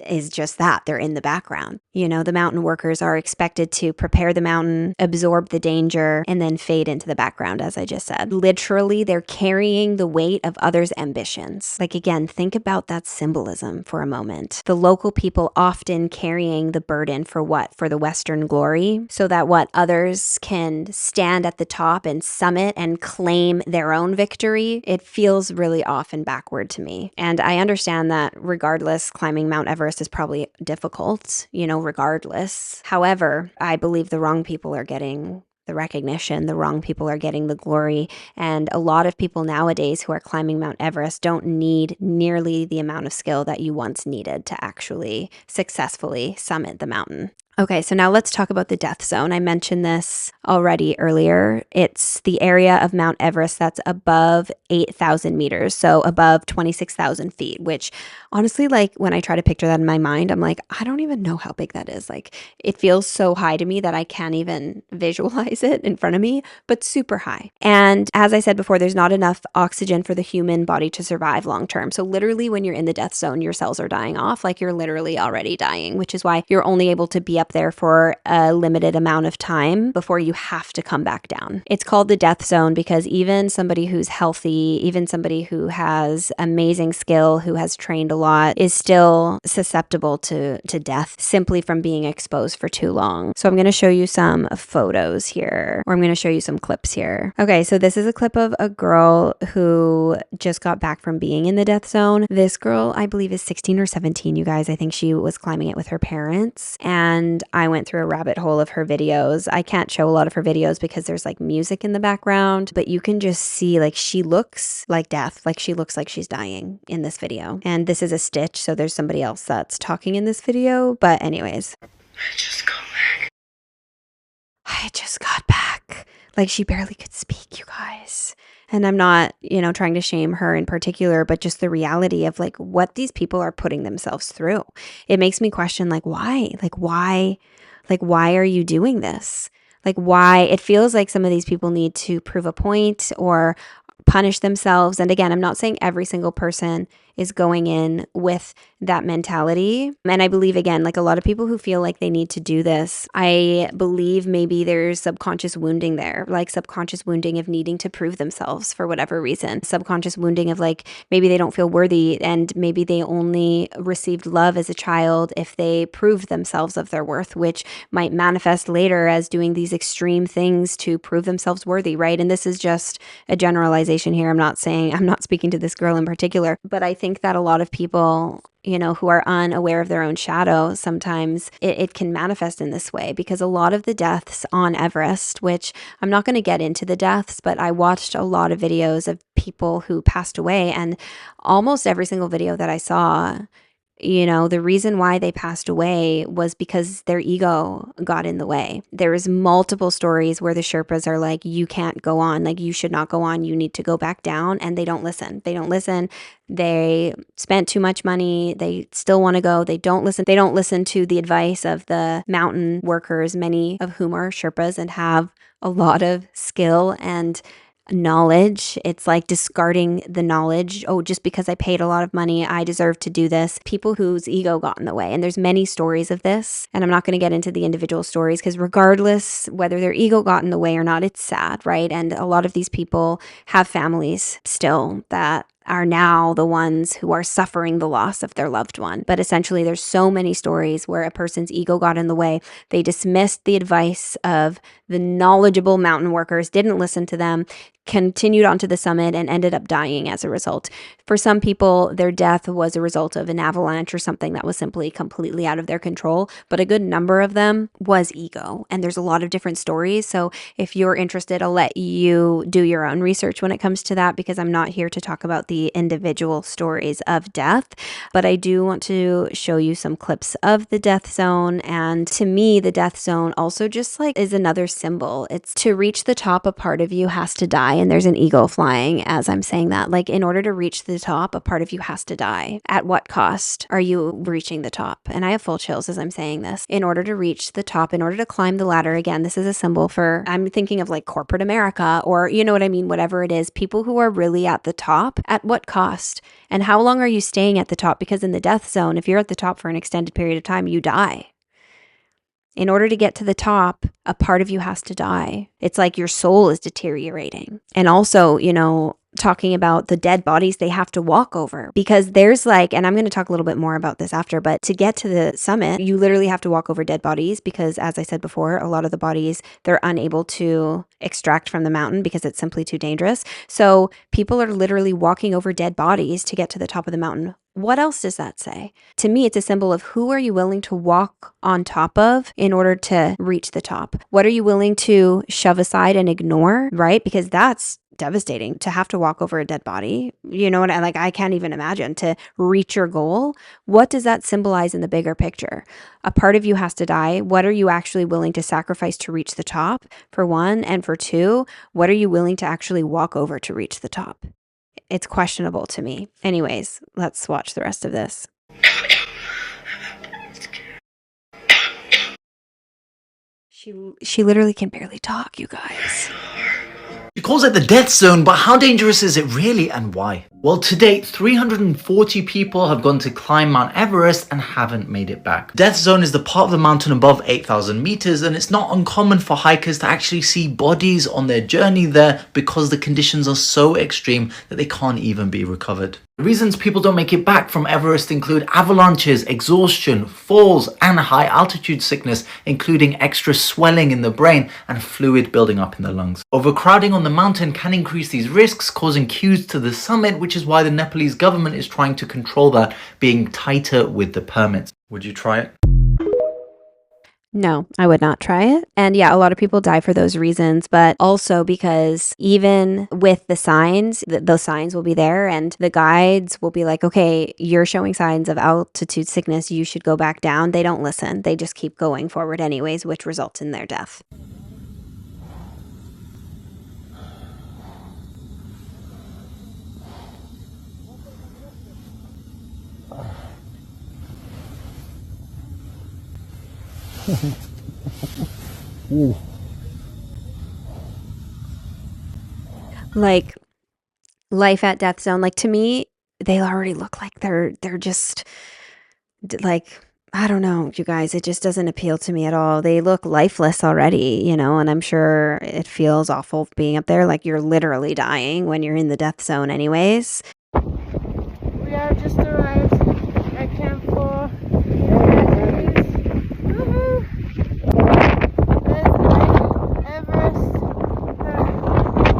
Speaker 1: is just that. They're in the background. The mountain workers are expected to prepare the mountain, absorb the danger, and then fade into the background, as I just said. Literally, they're carrying the weight of others' ambitions. Like, again, think about that symbolism for a moment. The local people often carrying the burden for what? For the Western glory, so that others can stand at the top and summit and claim their own victory. It feels really off and backward to me. And I understand that regardless, climbing Mount Everest Everest is probably difficult, regardless. However, I believe the wrong people are getting the recognition, the wrong people are getting the glory. And a lot of people nowadays who are climbing Mount Everest don't need nearly the amount of skill that you once needed to actually successfully summit the mountain. Okay, so now let's talk about the death zone. I mentioned this already earlier. It's the area of Mount Everest that's above 8,000 meters, so above 26,000 feet, which honestly, like when I try to picture that in my mind, I'm like, I don't even know how big that is. Like it feels so high to me that I can't even visualize it in front of me, but super high. And as I said before, there's not enough oxygen for the human body to survive long term. So literally when you're in the death zone, your cells are dying off, like you're literally already dying, which is why you're only able to be up there for a limited amount of time before you have to come back down. It's called the death zone because even somebody who's healthy, even somebody who has amazing skill, who has trained a lot, is still susceptible to death simply from being exposed for too long. So I'm going to show you some photos here, or I'm going to show you some clips here. Okay, so this is a clip of a girl who just got back from being in the death zone. This girl, I believe, is 16 or 17, you guys. I think she was climbing it with her parents, and I went through a rabbit hole of her videos. I can't show a lot of her videos because there's like music in the background, but you can just see like she looks like death, like she looks like she's dying in this video. And this is a stitch, so there's somebody else that's talking in this video. But anyways. I just got back. Like she barely could speak, you guys. And I'm not, trying to shame her in particular, but just the reality of like what these people are putting themselves through. It makes me question why? Why are you doing this? Like why? It feels like some of these people need to prove a point or punish themselves. And again, I'm not saying every single person is going in with that mentality. And I believe, again, like a lot of people who feel like they need to do this, I believe maybe there's subconscious wounding there, like subconscious wounding of needing to prove themselves for whatever reason, subconscious wounding of like maybe they don't feel worthy and maybe they only received love as a child if they proved themselves of their worth, which might manifest later as doing these extreme things to prove themselves worthy, right? And this is just a generalization here. I'm not speaking to this girl in particular, but I think that a lot of people, who are unaware of their own shadow, sometimes it can manifest in this way because a lot of the deaths on Everest, which I'm not going to get into the deaths, but I watched a lot of videos of people who passed away, and almost every single video that I saw, the reason why they passed away was because their ego got in the way. There's multiple stories where the Sherpas are like, you can't go on, like you should not go on, you need to go back down, and they don't listen. They spent too much money. They still want to go. They don't listen. They don't listen to the advice of the mountain workers, many of whom are Sherpas and have a lot of skill and knowledge. It's like discarding the knowledge. Oh, just because I paid a lot of money, I deserve to do this. People whose ego got in the way. And there's many stories of this. And I'm not going to get into the individual stories because regardless whether their ego got in the way or not, it's sad, right? And a lot of these people have families still that are now the ones who are suffering the loss of their loved one. But essentially, there's so many stories where a person's ego got in the way. They dismissed the advice of the knowledgeable mountain workers, didn't listen to them, continued onto the summit and ended up dying as a result. For some people, their death was a result of an avalanche or something that was simply completely out of their control, but a good number of them was ego. And there's a lot of different stories. So if you're interested, I'll let you do your own research when it comes to that, because I'm not here to talk about the individual stories of death, but I do want to show you some clips of the death zone. And to me, the death zone also just like is another symbol. It's to reach the top, a part of you has to die. And there's an eagle flying as I'm saying that. Like in order to reach the top, a part of you has to die. At what cost are you reaching the top? And I have full chills as I'm saying this. In order to reach the top, in order to climb the ladder, again, this is a symbol for, I'm thinking of like corporate America, or you know what I mean, whatever it is, people who are really at the top, at what cost? And how long are you staying at the top? Because in the death zone, if you're at the top for an extended period of time, you die. In order to get to the top, a part of you has to die. It's like your soul is deteriorating. And also, talking about the dead bodies they have to walk over, because there's like, and I'm going to talk a little bit more about this after, but to get to the summit, you literally have to walk over dead bodies because, as I said before, a lot of the bodies they're unable to extract from the mountain because it's simply too dangerous. So people are literally walking over dead bodies to get to the top of the mountain. What else does that say? To me, it's a symbol of who are you willing to walk on top of in order to reach the top? What are you willing to shove aside and ignore, right? Because that's devastating to have to walk over a dead body. You know what I like? I can't even imagine to reach your goal. What does that symbolize in the bigger picture? A part of you has to die. What are you actually willing to sacrifice to reach the top, for one? And for two, what are you willing to actually walk over to reach the top? It's questionable to me. Anyways, let's watch the rest of this. She literally can barely talk, you guys.
Speaker 5: She calls it the death zone, but how dangerous is it really and why? Well, to date, 340 people have gone to climb Mount Everest and haven't made it back. Death zone is the part of the mountain above 8,000 meters, and it's not uncommon for hikers to actually see bodies on their journey there because the conditions are so extreme that they can't even be recovered. The reasons people don't make it back from Everest include avalanches, exhaustion, falls, and high altitude sickness, including extra swelling in the brain and fluid building up in the lungs. Overcrowding on the mountain can increase these risks, causing queues to the summit, which is why the Nepalese government is trying to control that, being tighter with the permits. Would you try it?
Speaker 1: No, I would not try it. And yeah, a lot of people die for those reasons, but also because even with the signs, those signs will be there and the guides will be like, okay, you're showing signs of altitude sickness. You should go back down. They don't listen. They just keep going forward anyways, which results in their death. Like life at death zone, like to me, they already look like they're just like, I don't know, you guys, it just doesn't appeal to me at all. They look lifeless already, you know, and I'm sure it feels awful being up there. Like you're literally dying when you're in the death zone anyways.
Speaker 6: We have just arrived at Camp 4. Everest. And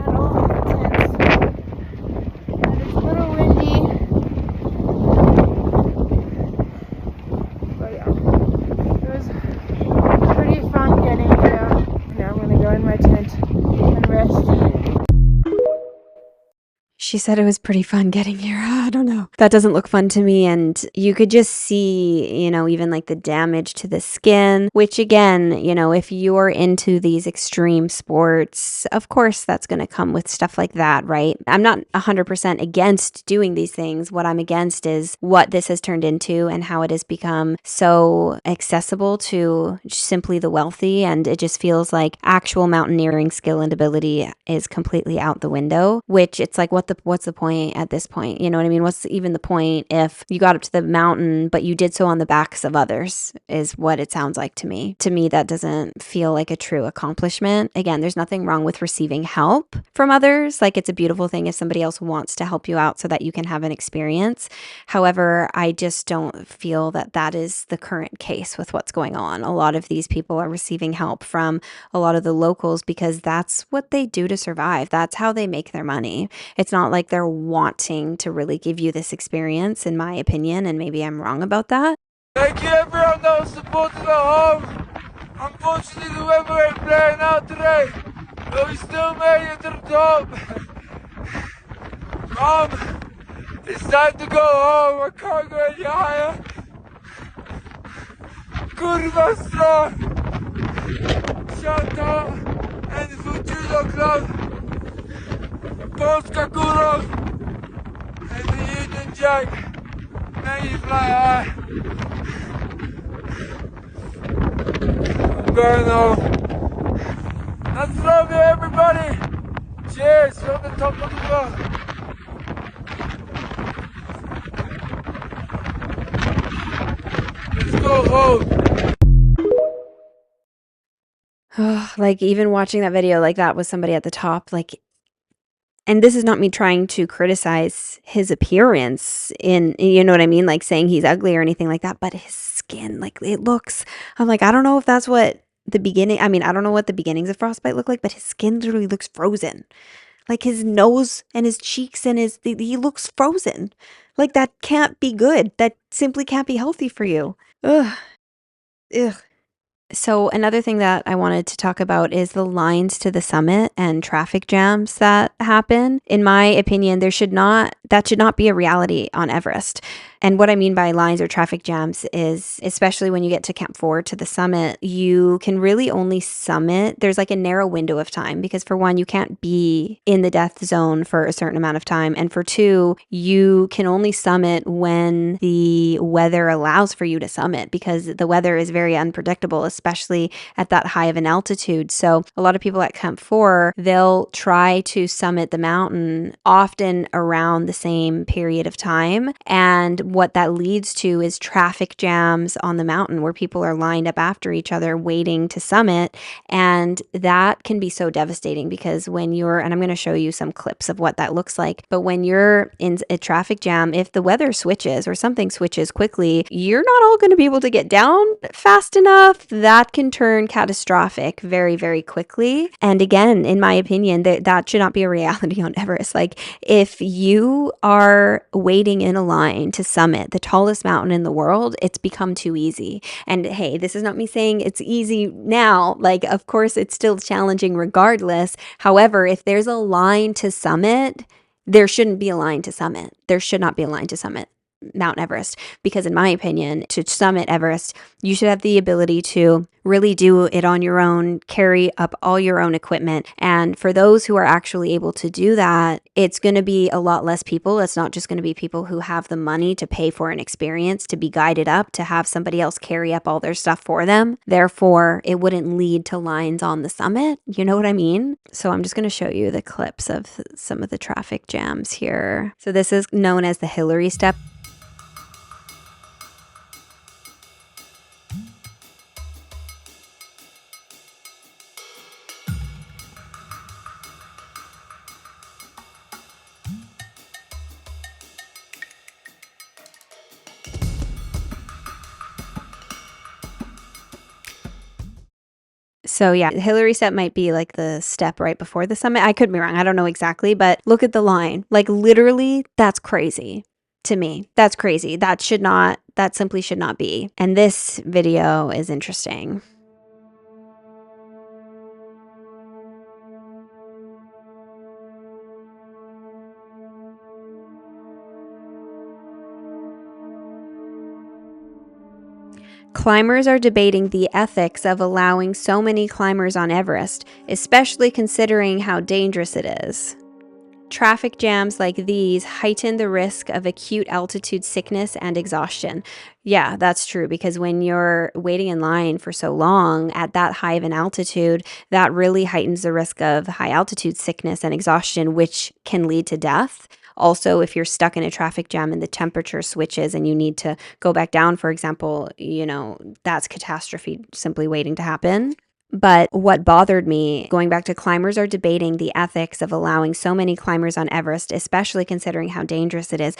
Speaker 6: all the tents. And it's a little windy. But yeah, it was pretty fun getting here. Now I'm gonna go in my tent and rest.
Speaker 1: She said it was pretty fun getting here. I don't know. That doesn't look fun to me. And you could just see, you know, even like the damage to the skin, which again, you know, if you're into these extreme sports, of course, that's going to come with stuff like that, right? I'm not 100% against doing these things. What I'm against is what this has turned into and how it has become so accessible to simply the wealthy. And it just feels like actual mountaineering skill and ability is completely out the window, which it's like, what's the point at this point? You know what I mean? What's even the point if you got up to the mountain, but you did so on the backs of others, is what it sounds like to me. To me, that doesn't feel like a true accomplishment. Again, there's nothing wrong with receiving help from others. Like it's a beautiful thing if somebody else wants to help you out so that you can have an experience. However, I just don't feel that that is the current case with what's going on. A lot of these people are receiving help from a lot of the locals because that's what they do to survive. That's how they make their money. It's not like they're wanting to really give you this experience, in my opinion, and maybe I'm wrong about that.
Speaker 7: Thank you everyone that was supporting at home. Unfortunately the weather ain't playing out today, but we still made it to the top. Mom, it's time to go home, I can't go any higher. Kurwa stron! Siata and the Judo Club. Polska Górą and the Union Jack. May you fly high. I'm going home. That's lovely, everybody. Cheers from the top of the world. Let's go home.
Speaker 1: Like even watching that video, like that was somebody at the top, like, and this is not me trying to criticize his appearance in, you know what I mean? Like saying he's ugly or anything like that, but his skin, like it looks, I'm like, I don't know if that's what the beginning, I mean, I don't know what the beginnings of frostbite look like, but his skin literally looks frozen. Like his nose and his cheeks and he looks frozen. Like, that can't be good. That simply can't be healthy for you. Ugh. Ugh. So another thing that I wanted to talk about is the lines to the summit and traffic jams that happen. In my opinion, that should not be a reality on Everest. And what I mean by lines or traffic jams is, especially when you get to Camp 4 to the summit, you can really only summit. There's like a narrow window of time because, for one, you can't be in the death zone for a certain amount of time. And for two, you can only summit when the weather allows for you to summit, because the weather is very unpredictable, especially at that high of an altitude. So a lot of people at Camp 4, they'll try to summit the mountain often around the same period of time. And what that leads to is traffic jams on the mountain where people are lined up after each other waiting to summit. And that can be so devastating because when you're, and I'm going to show you some clips of what that looks like, but when you're in a traffic jam, if the weather switches or something switches quickly, you're not all going to be able to get down fast enough. That can turn catastrophic very, very quickly. And again, in my opinion, that should not be a reality on Everest. Like, if you are waiting in a line to summit the tallest mountain in the world, it's become too easy. And hey, this is not me saying it's easy now. Like, of course, it's still challenging regardless. However, if there's a line to summit, there shouldn't be a line to summit. There should not be a line to summit Mount Everest, because in my opinion, to summit Everest, you should have the ability to really do it on your own, carry up all your own equipment. And for those who are actually able to do that, it's going to be a lot less people. It's not just going to be people who have the money to pay for an experience, to be guided up, to have somebody else carry up all their stuff for them. Therefore, it wouldn't lead to lines on the summit. You know what I mean? So I'm just going to show you the clips of some of the traffic jams here. So this is known as the Hillary Step. So yeah, the Hillary step might be like the step right before the summit. I could be wrong. I don't know exactly, but look at the line. Like, literally, that's crazy to me. That's crazy. That simply should not be. And this video is interesting. Climbers are debating the ethics of allowing so many climbers on Everest, especially considering how dangerous it is. Traffic jams like these heighten the risk of acute altitude sickness and exhaustion. Yeah, that's true, because when you're waiting in line for so long at that high of an altitude, that really heightens the risk of high altitude sickness and exhaustion, which can lead to death. Also, if you're stuck in a traffic jam and the temperature switches and you need to go back down, for example, that's catastrophe simply waiting to happen. But what bothered me, going back to climbers are debating the ethics of allowing so many climbers on Everest, especially considering how dangerous it is.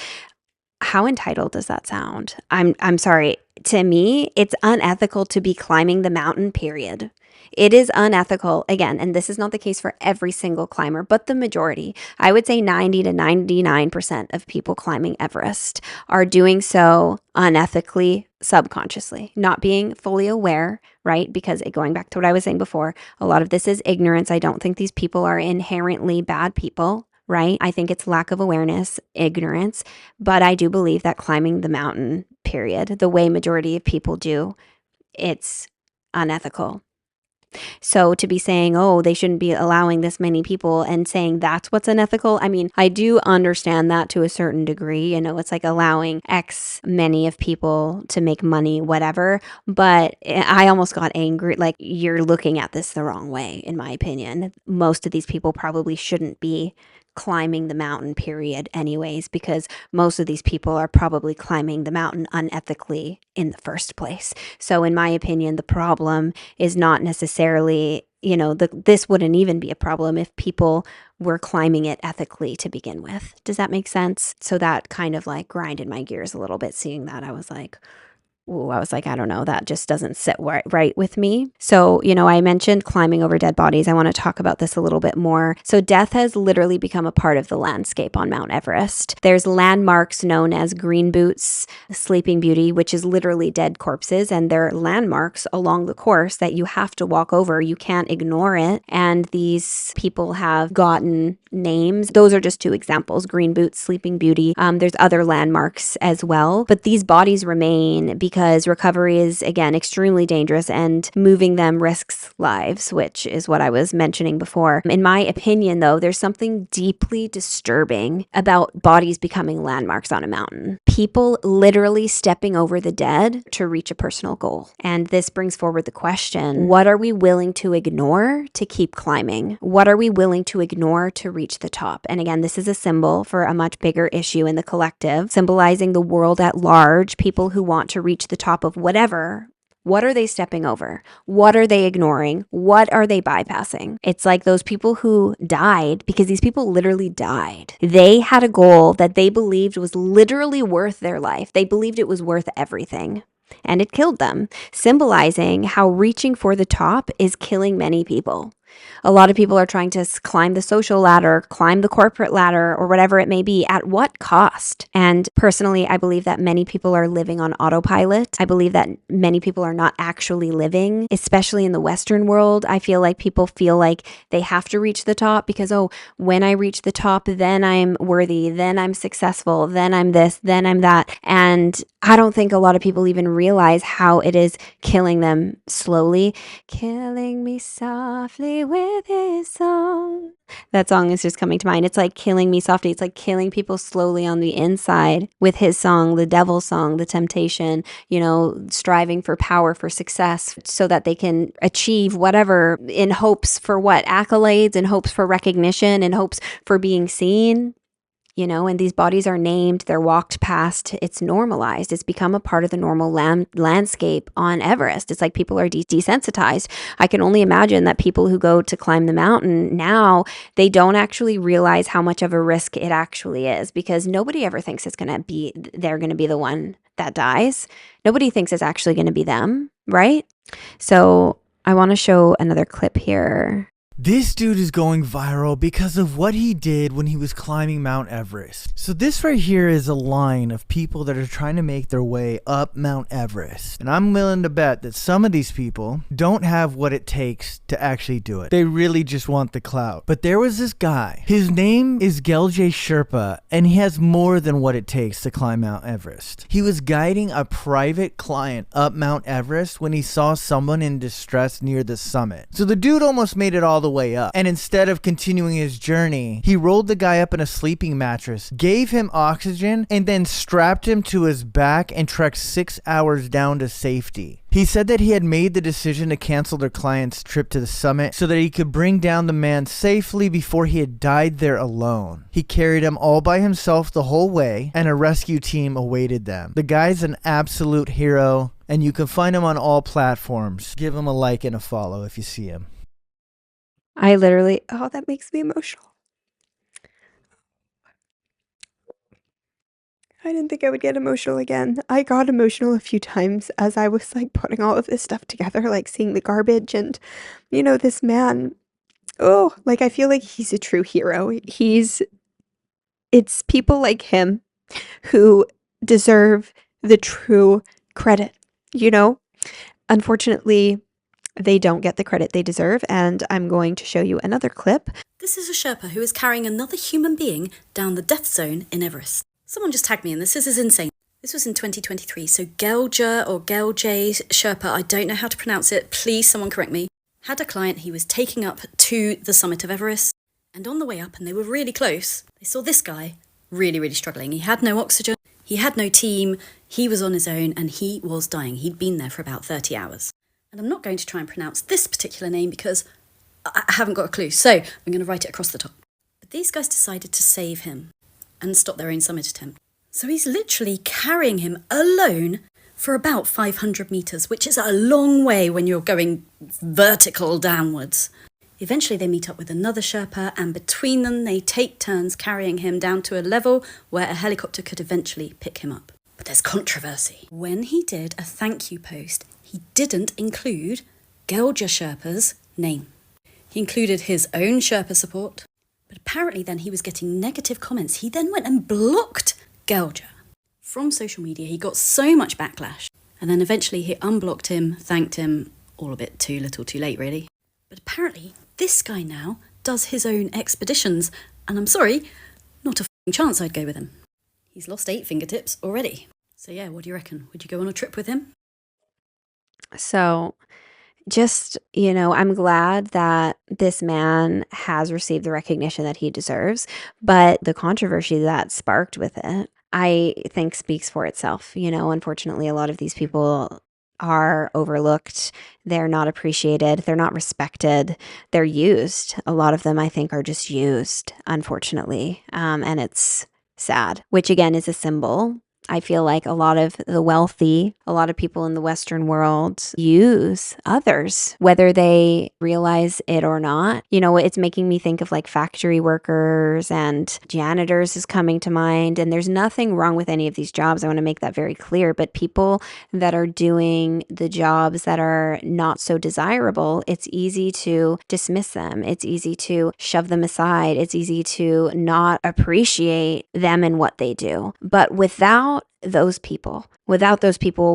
Speaker 1: How entitled does that sound? I'm sorry. To me, it's unethical to be climbing the mountain, period. It is unethical, again, and this is not the case for every single climber, but the majority. I would say 90 to 99% of people climbing Everest are doing so unethically, subconsciously, not being fully aware, right? Because going back to what I was saying before, a lot of this is ignorance. I don't think these people are inherently bad people, right? I think it's lack of awareness, ignorance, but I do believe that climbing the mountain, period, the way majority of people do, it's unethical. So to be saying, oh, they shouldn't be allowing this many people and saying that's what's unethical. I mean, I do understand that to a certain degree. It's like allowing X many of people to make money, whatever. But I almost got angry. Like, you're looking at this the wrong way, in my opinion. Most of these people probably shouldn't be climbing the mountain, period, anyways, because most of these people are probably climbing the mountain unethically in the first place. So in my opinion, the problem is not necessarily, this wouldn't even be a problem if people were climbing it ethically to begin with. Does that make sense? So that kind of like grinded my gears a little bit seeing that. I was like, Ooh, I was like, I don't know, that just doesn't sit right with me. So, I mentioned climbing over dead bodies. I want to talk about this a little bit more. So death has literally become a part of the landscape on Mount Everest. There's landmarks known as green boots, Sleeping Beauty, which is literally dead corpses, and they're landmarks along the course that you have to walk over. You can't ignore it. And these people have gotten names. Those are just two examples, green boots, Sleeping Beauty. There's other landmarks as well, but these bodies remain because recovery is, again, extremely dangerous, and moving them risks lives, which is what I was mentioning before. In my opinion, though, there's something deeply disturbing about bodies becoming landmarks on a mountain. People literally stepping over the dead to reach a personal goal. And this brings forward the question, what are we willing to ignore to keep climbing? What are we willing to ignore to reach the top? And again, this is a symbol for a much bigger issue in the collective, symbolizing the world at large, people who want to reach the top of whatever. What are they stepping over? What are they ignoring? What are they bypassing? It's like those people who died, because these people literally died. They had a goal that they believed was literally worth their life. They believed it was worth everything. And it killed them, symbolizing how reaching for the top is killing many people. A lot of people are trying to climb the social ladder, climb the corporate ladder, or whatever it may be. At what cost? And personally, I believe that many people are living on autopilot. I believe that many people are not actually living, especially in the Western world. I feel like people feel like they have to reach the top because, when I reach the top, then I'm worthy, then I'm successful, then I'm this, then I'm that. And I don't think a lot of people even realize how it is killing them slowly. Killing me softly with his song. That song is just coming to mind. It's like killing me softly. It's like killing people slowly on the inside with his song, the devil's song, the temptation, striving for power, for success, so that they can achieve whatever in hopes for what? Accolades, in hopes for recognition, in hopes for being seen. And these bodies are named, they're walked past, it's normalized. It's become a part of the normal landscape on Everest. It's like people are desensitized. I can only imagine that people who go to climb the mountain now, they don't actually realize how much of a risk it actually is, because nobody ever thinks they're going to be the one that dies. Nobody thinks it's actually going to be them, right? So I want to show another clip here.
Speaker 8: This dude is going viral because of what he did when he was climbing Mount Everest. So this right here is a line of people that are trying to make their way up Mount Everest. And I'm willing to bet that some of these people don't have what it takes to actually do it. They really just want the clout. But there was this guy. His name is Gelje Sherpa, and he has more than what it takes to climb Mount Everest. He was guiding a private client up Mount Everest when he saw someone in distress near the summit. So the dude almost made it all the way up, and instead of continuing his journey, he rolled the guy up in a sleeping mattress, gave him oxygen, and then strapped him to his back and trekked 6 hours down to safety. He said that he had made the decision to cancel their client's trip to the summit so that he could bring down the man safely before he had died there alone. He carried him all by himself the whole way, and a rescue team awaited them. The guy's an absolute hero, and you can find him on all platforms. Give him a like and a follow if you see him.
Speaker 1: That makes me emotional. I didn't think I would get emotional again. I got emotional a few times as I was putting all of this stuff together, seeing the garbage and, this man. I feel like he's a true hero. It's people like him who deserve the true credit, Unfortunately, they don't get the credit they deserve, and I'm going to show you another clip.
Speaker 3: This is a Sherpa who is carrying another human being down the death zone in Everest. Someone just tagged me in this. This is insane. This was in 2023. So Gelje or Gelje Sherpa, I don't know how to pronounce it. Please, someone correct me. Had a client he was taking up to the summit of Everest. And on the way up, and they were really close, they saw this guy really, really struggling. He had no oxygen. He had no team. He was on his own, and he was dying. He'd been there for about 30 hours. And I'm not going to try and pronounce this particular name because I haven't got a clue. So I'm going to write it across the top. But these guys decided to save him and stop their own summit attempt. So he's literally carrying him alone for about 500 meters, which is a long way when you're going vertical downwards. Eventually they meet up with another Sherpa, and between them they take turns carrying him down to a level where a helicopter could eventually pick him up. But But there's controversy. When he did a thank you post, he didn't include Gelja Sherpa's name. He included his own Sherpa support, but apparently then he was getting negative comments. He then went and blocked Gelja from social media. He got so much backlash. And then eventually he unblocked him, thanked him, all a bit too little too late really. But apparently this guy now does his own expeditions, and I'm sorry, not a f***ing chance I'd go with him. He's lost 8 fingertips already. So yeah, what do you reckon? Would you go on a trip with him?
Speaker 1: So just, you know, I'm glad that this man has received the recognition that he deserves, but the controversy that sparked with it, I think speaks for itself. You know, unfortunately, a lot of these people are overlooked. They're not appreciated. They're not respected. They're used. A lot of them, I think, are just used, unfortunately. And it's sad, which again is a symbol. I feel like a lot of the wealthy, a lot of people in the Western world use others, whether they realize it or not. You know, it's making me think of like factory workers and janitors is coming to mind. And there's nothing wrong with any of these jobs. I want to make that very clear. But people that are doing the jobs that are not so desirable, it's easy to dismiss them. It's easy to shove them aside. It's easy to not appreciate them and what they do. But without those people,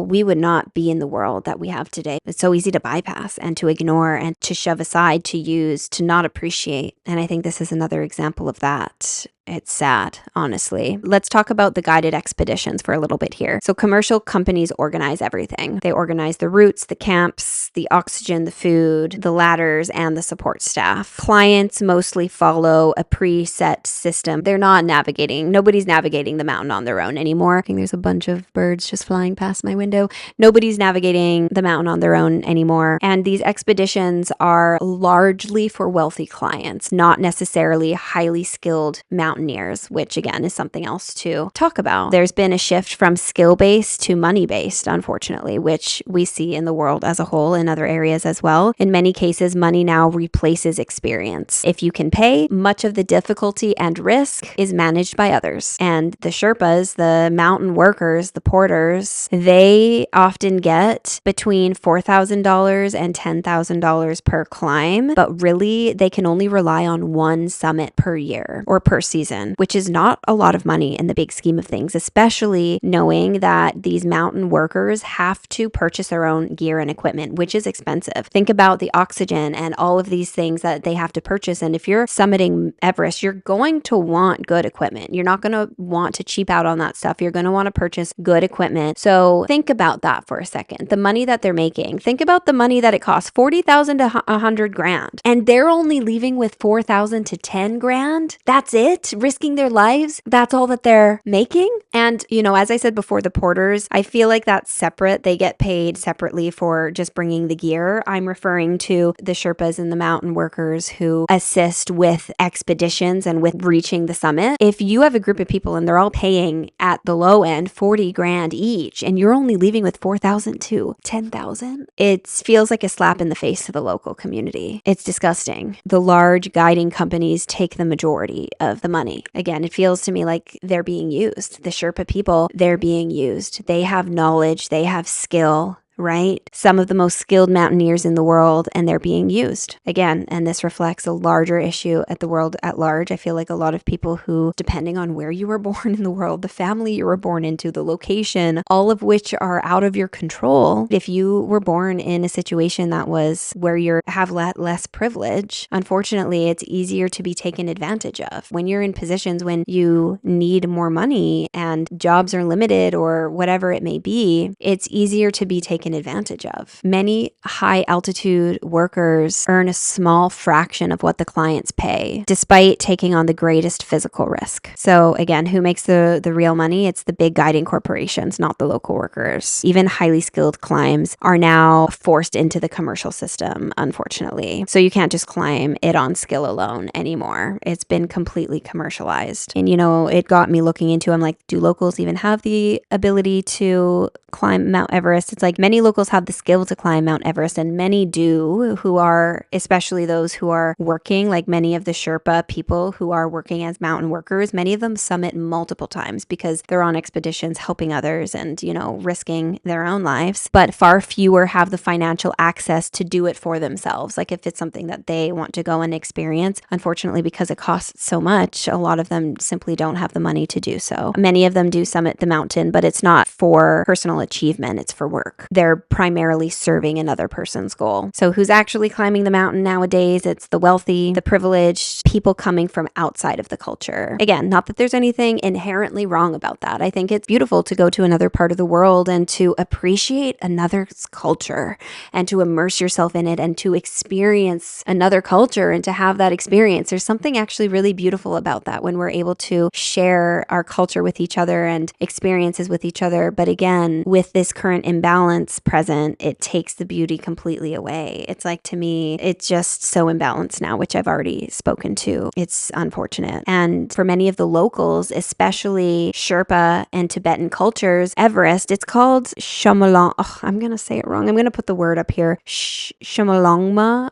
Speaker 1: we would not be in the world that we have today. It's so easy to bypass and to ignore and to shove aside, to use, to not appreciate. And I think this is another example of that. It's sad, honestly. Let's talk about the guided expeditions for a little bit here. So commercial companies organize everything. They organize the routes, the camps, the oxygen, the food, the ladders, and the support staff. Clients mostly follow a preset system. They're not navigating. Nobody's navigating the mountain on their own anymore. I think there's a bunch of birds just flying past my window. Nobody's navigating the mountain on their own anymore. And these expeditions are largely for wealthy clients, not necessarily highly skilled mountaineers, which again is something else to talk about. There's been a shift from skill-based to money-based, unfortunately, which we see in the world as a whole in other areas as well. In many cases, money now replaces experience. If you can pay, much of the difficulty and risk is managed by others. And the Sherpas, the mountain workers, the porters, they often get between $4,000 and $10,000 per climb, but really they can only rely on one summit per year or per season, which is not a lot of money in the big scheme of things, especially knowing that these mountain workers have to purchase their own gear and equipment, which is expensive. Think about the oxygen and all of these things that they have to purchase. And if you're summiting Everest, you're going to want good equipment. You're not going to want to cheap out on that stuff. You're going to want to purchase good equipment. So think about that for a second. The money that they're making. Think about the money that it costs, 40,000 to 100 grand. And they're only leaving with 4,000 to 10 grand. That's it? Risking their lives? That's all that they're making? And, you know, as I said before, the porters, I feel like that's separate. They get paid separately for just bringing the gear. I'm referring to the Sherpas and the mountain workers who assist with expeditions and with reaching the summit. If you have a group of people and they're all paying at the low end 40 grand each and you're only leaving with 4,000 to 10,000, it feels like a slap in the face to the local community. It's disgusting. The large guiding companies take the majority of the money. Again, it feels to me like they're being used. The Sherpa people, they're being used. They have knowledge, they have skill, right? Some of the most skilled mountaineers in the world, and they're being used. Again, and this reflects a larger issue at the world at large. I feel like a lot of people who, depending on where you were born in the world, the family you were born into, the location, all of which are out of your control. If you were born in a situation that was where you have less privilege, unfortunately, it's easier to be taken advantage of. When you're in positions when you need more money and jobs are limited or whatever it may be, it's easier to be taken advantage of. Many high altitude workers earn a small fraction of what the clients pay, despite taking on the greatest physical risk. So again, who makes the real money? It's the big guiding corporations, not the local workers. Even highly skilled climbs are now forced into the commercial system, unfortunately. So you can't just climb it on skill alone anymore. It's been completely commercialized. And you know, it got me looking into, I'm like, do locals even have the ability to climb Mount Everest? It's like many many locals have the skill to climb Mount Everest, and many do, who are, especially those who are working, like many of the Sherpa people who are working as mountain workers, many of them summit multiple times because they're on expeditions helping others and, risking their own lives. But far fewer have the financial access to do it for themselves. Like if it's something that they want to go and experience, unfortunately, because it costs so much, a lot of them simply don't have the money to do so. Many of them do summit the mountain, but it's not for personal achievement, it's for work. They're primarily serving another person's goal. So who's actually climbing the mountain nowadays? It's the wealthy, the privileged, people coming from outside of the culture. Again, not that there's anything inherently wrong about that. I think it's beautiful to go to another part of the world and to appreciate another's culture and to immerse yourself in it and to experience another culture and to have that experience. There's something actually really beautiful about that when we're able to share our culture with each other and experiences with each other. But again, with this current imbalance present, it takes the beauty completely away. It's like, to me, it's just so imbalanced now, which I've already spoken to. It's unfortunate. And for many of the locals, especially Sherpa and Tibetan cultures, Everest, it's called Shamalong. Oh, I'm going to say it wrong. I'm going to put the word up here. Shamalongma.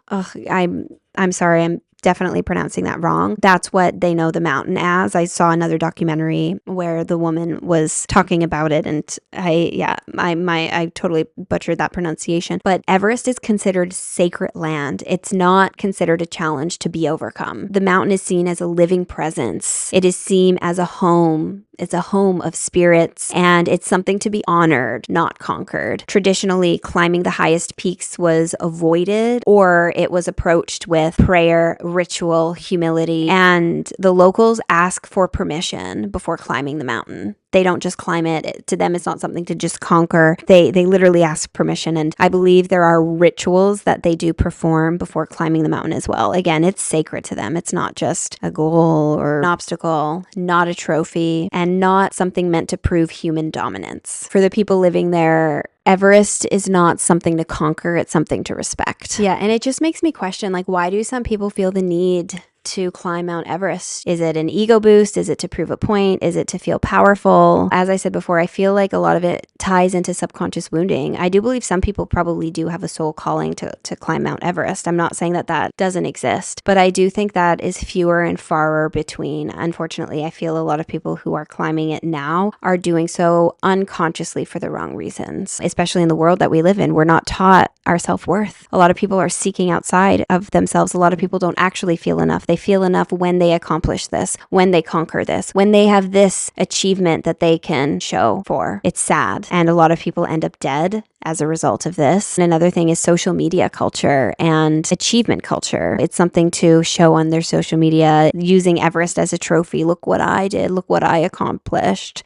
Speaker 1: I'm sorry. I'm definitely pronouncing that wrong. That's what they know the mountain as. I saw another documentary where the woman was talking about it, and I totally butchered that pronunciation. But Everest is considered sacred land. It's not considered a challenge to be overcome. The mountain is seen as a living presence. It is seen as a home. It's a home of spirits, and it's something to be honored, not conquered. Traditionally, climbing the highest peaks was avoided, or it was approached with prayer, ritual, humility, and the locals ask for permission before climbing the mountain. They don't just climb it. To them, it's not something to just conquer. They literally ask permission. And I believe there are rituals that they do perform before climbing the mountain as well. Again, it's sacred to them. It's not just a goal or an obstacle, not a trophy, and not something meant to prove human dominance. For the people living there, Everest is not something to conquer. It's something to respect. Yeah, and it just makes me question, like, why do some people feel the need to climb Mount Everest? Is it an ego boost? Is it to prove a point? Is it to feel powerful? As I said before, I feel like a lot of it ties into subconscious wounding. I do believe some people probably do have a soul calling to climb Mount Everest. I'm not saying that that doesn't exist, but I do think that is fewer and farer between. Unfortunately, I feel a lot of people who are climbing it now are doing so unconsciously for the wrong reasons, especially in the world that we live in. We're not taught our self-worth. A lot of people are seeking outside of themselves. A lot of people don't actually feel enough. They feel enough when they accomplish this, when they conquer this, when they have this achievement that they can show for. It's sad. And a lot of people end up dead as a result of this. And another thing is social media culture and achievement culture. It's something to show on their social media, using Everest as a trophy. Look what I did. Look what I accomplished.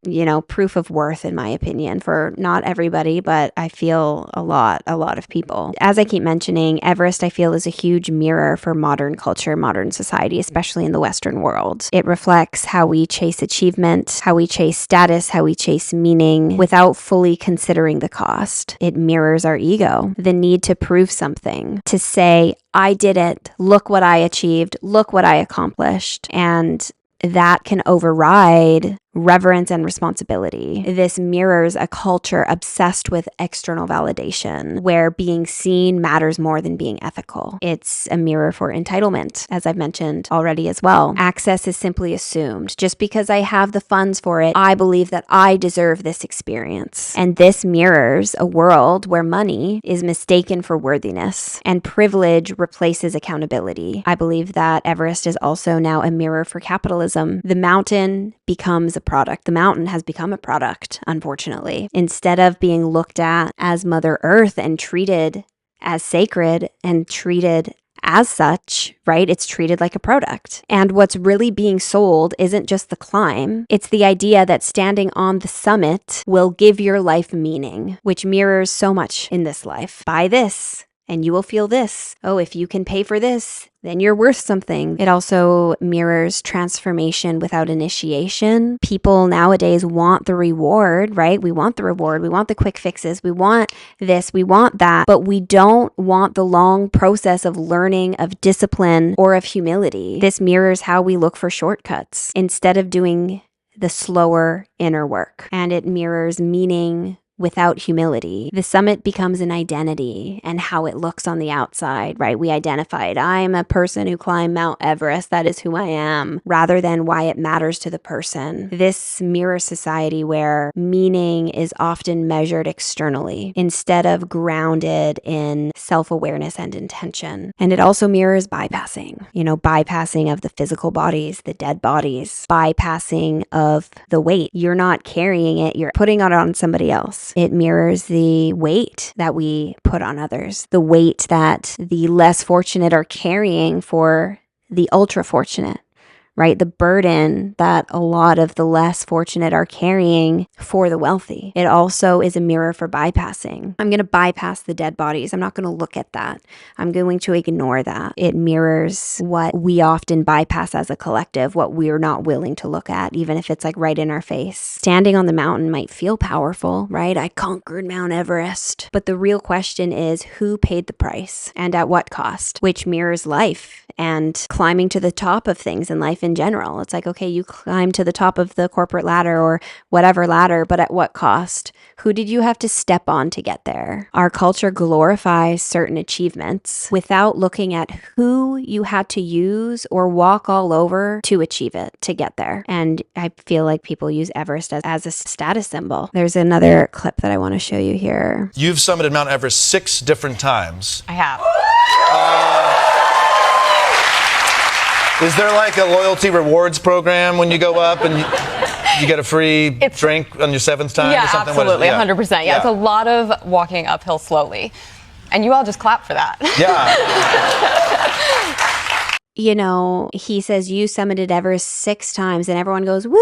Speaker 1: Proof of worth, in my opinion, for not everybody, but I feel a lot of people. As I keep mentioning, Everest, I feel, is a huge mirror for modern culture, modern society, especially in the Western world. It reflects how we chase achievement, how we chase status, how we chase meaning without fully considering the cost. It mirrors our ego, the need to prove something, to say, I did it, look what I achieved, look what I accomplished. And that can override reverence and responsibility. This mirrors a culture obsessed with external validation, where being seen matters more than being ethical. It's a mirror for entitlement, as I've mentioned already as well. Access is simply assumed. Just because I have the funds for it, I believe that I deserve this experience. And this mirrors a world where money is mistaken for worthiness and privilege replaces accountability. I believe that Everest is also now a mirror for capitalism. The mountain becomes a product. The mountain has become a product, unfortunately. Instead of being looked at as Mother Earth and treated as sacred and treated as such, right? It's treated like a product. And what's really being sold isn't just the climb. It's the idea that standing on the summit will give your life meaning, which mirrors so much in this life. Buy this and you will feel this. Oh, if you can pay for this, then you're worth something. It also mirrors transformation without initiation. People nowadays want the reward, right? We want the reward. We want the quick fixes. We want this. We want that. But we don't want the long process of learning, of discipline, or of humility. This mirrors how we look for shortcuts instead of doing the slower inner work. And it mirrors meaning without humility. The summit becomes an identity and how it looks on the outside, right? We identified, I'm a person who climbed Mount Everest. That is who I am, rather than why it matters to the person. This mirrors society where meaning is often measured externally instead of grounded in self-awareness and intention. And it also mirrors bypassing, bypassing of the physical bodies, the dead bodies, bypassing of the weight. You're not carrying it, you're putting it on somebody else. It mirrors the weight that we put on others, the weight that the less fortunate are carrying for the ultra fortunate, right? The burden that a lot of the less fortunate are carrying for the wealthy. It also is a mirror for bypassing. I'm going to bypass the dead bodies. I'm not going to look at that. I'm going to ignore that. It mirrors what we often bypass as a collective, what we're not willing to look at, even if it's like right in our face. Standing on the mountain might feel powerful, right? I conquered Mount Everest. But the real question is, who paid the price and at what cost? Which mirrors life and climbing to the top of things in life in general. It's like, okay, you climb to the top of the corporate ladder or whatever ladder, but at what cost? Who did you have to step on to get there? Our culture glorifies certain achievements without looking at who you had to use or walk all over to achieve it, to get there. And I feel like people use Everest as a status symbol. There's another clip that I want to show you here.
Speaker 9: You've summited Mount Everest 6 different times.
Speaker 10: I have.
Speaker 9: Is there like a loyalty rewards program when you go up and you get a free drink on your 7th time or something?
Speaker 10: Absolutely, 100%. Yeah, it's a lot of walking uphill slowly. And you all just clap for that.
Speaker 1: Yeah. He says you summited Everest 6 times and everyone goes, woo!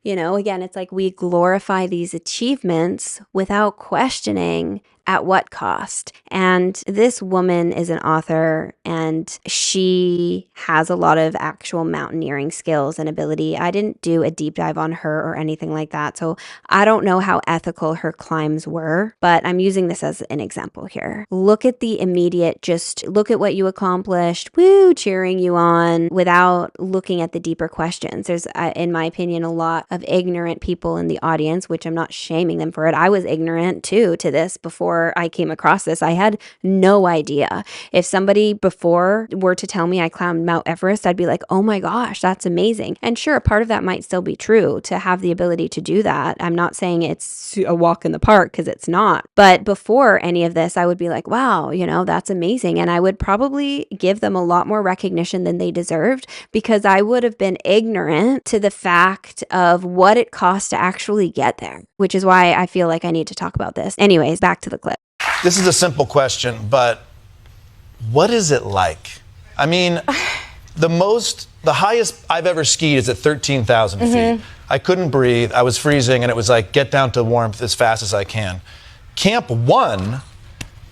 Speaker 1: Again, it's like we glorify these achievements without questioning at what cost. And this woman is an author and she has a lot of actual mountaineering skills and ability. I didn't do a deep dive on her or anything like that, so I don't know how ethical her climbs were, but I'm using this as an example here. Look at the immediate, just look at what you accomplished, woo, cheering you on, without looking at the deeper questions. There's, in my opinion, a lot of ignorant people in the audience, which I'm not shaming them for it. I was ignorant too to this before I came across this. I had no idea. If somebody before were to tell me I climbed Mount Everest, I'd be like, oh my gosh, that's amazing. And sure, a part of that might still be true to have the ability to do that. I'm not saying it's a walk in the park because it's not. But before any of this, I would be like, wow, that's amazing. And I would probably give them a lot more recognition than they deserved because I would have been ignorant to the fact of what it costs to actually get there, which is why I feel like I need to talk about this. Anyways, back to the clip.
Speaker 9: This is a simple question, but what is it like? I mean, the highest I've ever skied is at 13,000 feet. I couldn't breathe. I was freezing, and it was like, get down to warmth as fast as I can. Camp 1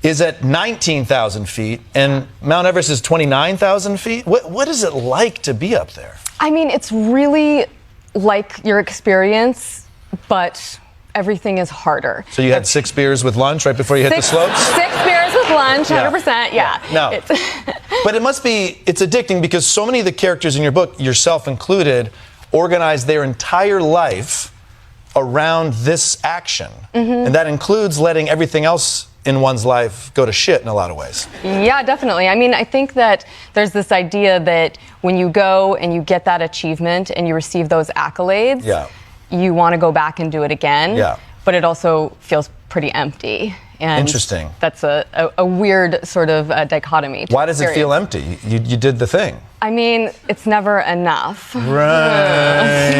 Speaker 9: is at 19,000 feet, and Mount Everest is 29,000 feet. What is it like to be up there?
Speaker 10: I mean, it's really like your experience, but everything is harder.
Speaker 9: So you had 6 beers with lunch right before you hit the slopes?
Speaker 10: 6 beers with lunch, 100%, yeah.
Speaker 9: No. But it's addicting because so many of the characters in your book, yourself included, organize their entire life around this action. And that includes letting everything else in one's life go to shit in a lot of ways.
Speaker 10: Yeah, definitely. I mean, I think that there's this idea that when you go and you get that achievement and you receive those accolades, you want to go back and do it again. Yeah. But it also feels pretty empty. And
Speaker 9: interesting.
Speaker 10: That's a weird sort of dichotomy.
Speaker 9: Why does it feel empty? You did the thing.
Speaker 10: I mean, it's never enough.
Speaker 9: Right.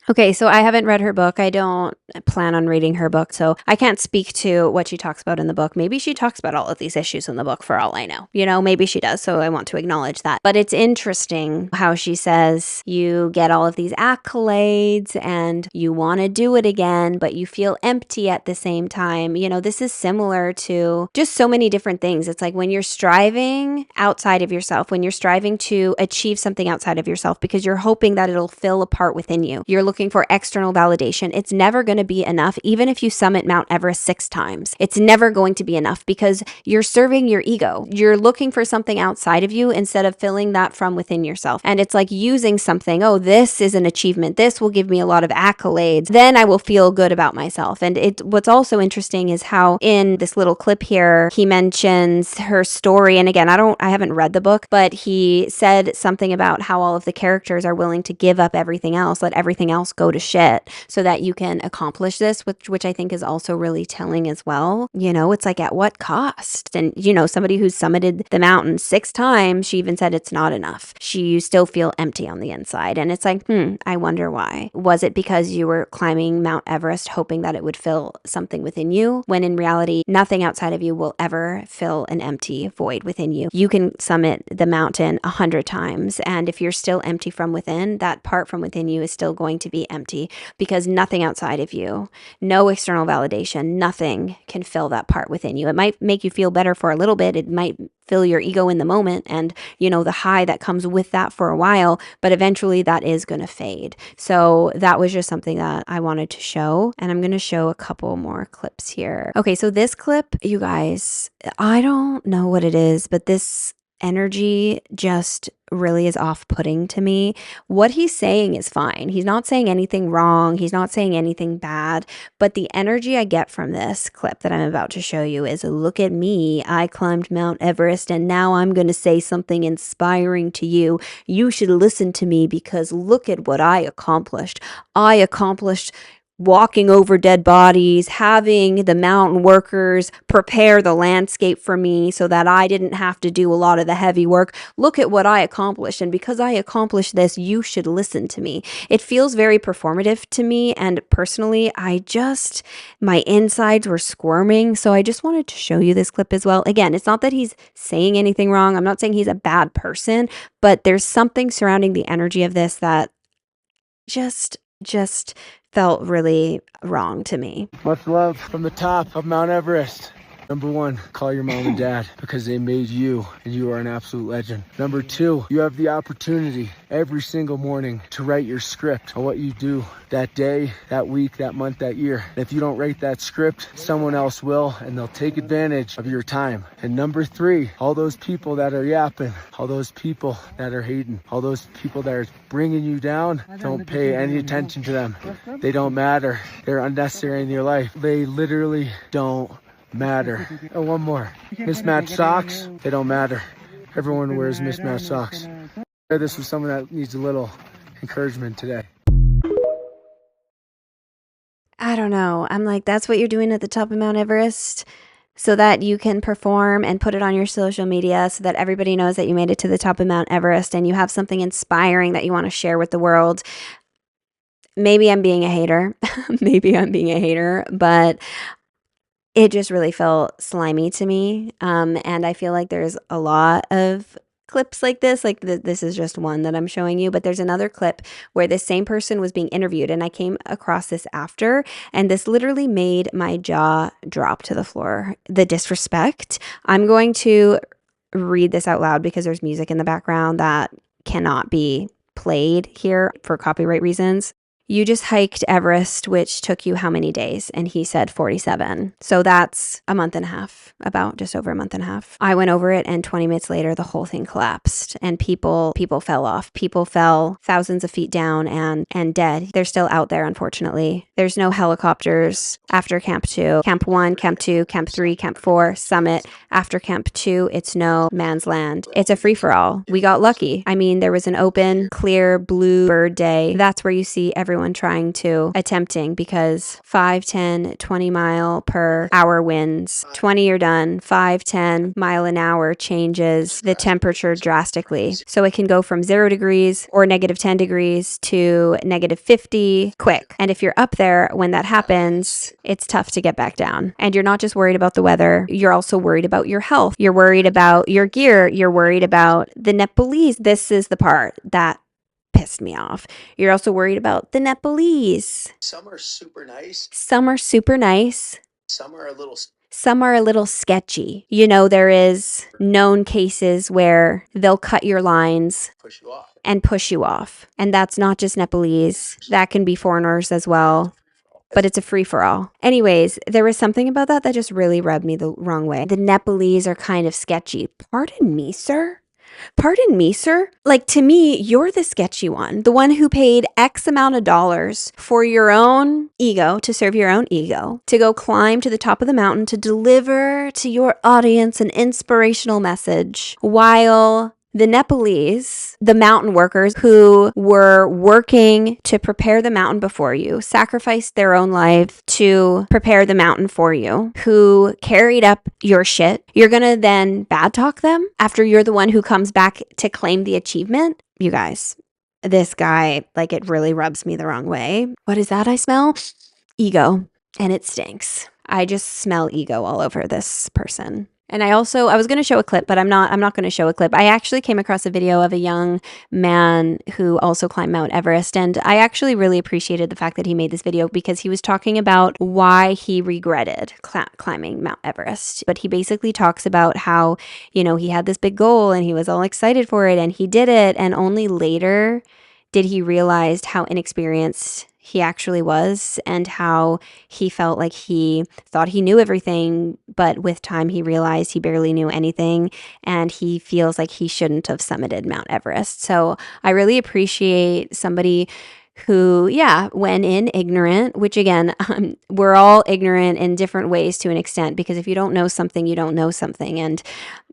Speaker 1: Okay, so I haven't read her book. I don't plan on reading her book, so I can't speak to what she talks about in the book. Maybe she talks about all of these issues in the book for all I know. Maybe she does, so I want to acknowledge that. But it's interesting how she says you get all of these accolades and you want to do it again, but you feel empty at the same time. This is similar to just so many different things. It's like when you're striving outside of yourself, when you're striving to achieve something outside of yourself because you're hoping that it'll fill a part within you. You're looking looking for external validation. It's never going to be enough. Even if you summit Mount Everest 6 times, it's never going to be enough because you're serving your ego. You're looking for something outside of you instead of filling that from within yourself. And it's like using something, oh, this is an achievement. This will give me a lot of accolades. Then I will feel good about myself. And what's also interesting is how in this little clip here, he mentions her story. And again, I haven't read the book, but he said something about how all of the characters are willing to give up everything else, let everything else go to shit so that you can accomplish this, which I think is also really telling as well. You know, it's like at what cost? And, you know, somebody who's summited the mountain 6 times, she even said it's not enough. You still feel empty on the inside. And it's like, I wonder why. Was it because you were climbing Mount Everest hoping that it would fill something within you, when in reality, nothing outside of you will ever fill an empty void within you? You can summit the mountain 100 times, and if you're still empty from within, that part from within you is still going to be empty because nothing outside of you, no external validation, nothing can fill that part within you. It might make you feel better for a little bit. It might fill your ego in the moment and, you know, the high that comes with that for a while, but eventually that is going to fade. So that was just something that I wanted to show, and I'm going to show a couple more clips here. Okay, so this clip, you guys, I don't know what it is, but this energy just really is off-putting to me. What he's saying is fine. He's not saying anything wrong. He's not saying anything bad. But the energy I get from this clip that I'm about to show you is, look at me. I climbed Mount Everest and now I'm going to say something inspiring to you. You should listen to me because look at what I accomplished. I accomplished walking over dead bodies, having the mountain workers prepare the landscape for me so that I didn't have to do a lot of the heavy work. Look at what I accomplished. And because I accomplished this, you should listen to me. It feels very performative to me. And personally, my insides were squirming. So I just wanted to show you this clip as well. Again, it's not that he's saying anything wrong. I'm not saying he's a bad person, but there's something surrounding the energy of this that just felt really wrong to me.
Speaker 2: Much love from the top of Mount Everest. Number 1, call your mom and dad because they made you and you are an absolute legend. Number 2, you have the opportunity every single morning to write your script on what you do that day, that week, that month, that year. And if you don't write that script, someone else will, and they'll take advantage of your time. And number 3, all those people that are yapping, all those people that are hating, all those people that are bringing you down, don't pay any attention to them. They don't matter. They're unnecessary in your life. They literally don't matter. Oh, one more. Mismatched socks, they don't matter. Everyone wears mismatched socks. This was someone that needs a little encouragement today.
Speaker 1: I don't know. I'm like, that's what you're doing at the top of Mount Everest so that you can perform and put it on your social media so that everybody knows that you made it to the top of Mount Everest and you have something inspiring that you want to share with the world. Maybe I'm being a hater. But it just really felt slimy to me. And I feel like there's a lot of clips like this. Like this is just one that I'm showing you, but there's another clip where this same person was being interviewed, and I came across this after, and this literally made my jaw drop to the floor. The disrespect. I'm going to read this out loud because there's music in the background that cannot be played here for copyright reasons. You just hiked Everest, which took you how many days? And he said 47. So that's a month and a half, about just over a month and a half. I went over it, and 20 minutes later, the whole thing collapsed and people fell off. People fell thousands of feet down and dead. They're still out there, unfortunately. There's no helicopters after Camp 2. Camp 1, Camp 2, Camp 3, Camp 4, Summit. After Camp 2, it's no man's land. It's a free-for-all. We got lucky. I mean, there was an open, clear, blue bird day. That's where you see everyone attempting because 5, 10, 20 mile per hour winds. 20, you're done. 5, 10 mile an hour changes the temperature drastically. So it can go from 0 degrees or negative 10 degrees to negative 50 quick. And if you're up there when that happens, it's tough to get back down. And you're not just worried about the weather, you're also worried about your health. You're worried about your gear. You're worried about the Nepalese. This is the part that pissed me off. You're also worried about the Nepalese.
Speaker 11: Some are super nice.
Speaker 1: Some are super nice.
Speaker 11: Some are a little
Speaker 1: Some are a little sketchy. You know, there is known cases where they'll cut your lines and push you off. And that's not just Nepalese. That can be foreigners as well. But it's a free-for-all. Anyways, there was something about that that just really rubbed me the wrong way. The Nepalese are kind of sketchy. Pardon me, sir? Pardon me, sir? Like, to me, you're the sketchy one. The one who paid X amount of dollars for your own ego, to serve your own ego, to go climb to the top of the mountain, to deliver to your audience an inspirational message, while the Nepalese, the mountain workers who were working to prepare the mountain before you, sacrificed their own life to prepare the mountain for you, who carried up your shit, you're gonna then bad talk them after you're the one who comes back to claim the achievement? You guys, this guy, like, it really rubs me the wrong way. What is that I smell? Ego. And it stinks. I just smell ego all over this person. And I was going to show a clip, but I'm not going to show a clip. I actually came across a video of a young man who also climbed Mount Everest. And I actually really appreciated the fact that he made this video because he was talking about why he regretted climbing Mount Everest. But he basically talks about how, you know, he had this big goal and he was all excited for it and he did it. And only later did he realize how inexperienced he actually was and how he felt like he thought he knew everything, but with time he realized he barely knew anything and he feels like he shouldn't have summited Mount Everest. So I really appreciate somebody who, went in ignorant, which again, we're all ignorant in different ways to an extent, because if you don't know something, you don't know something. And,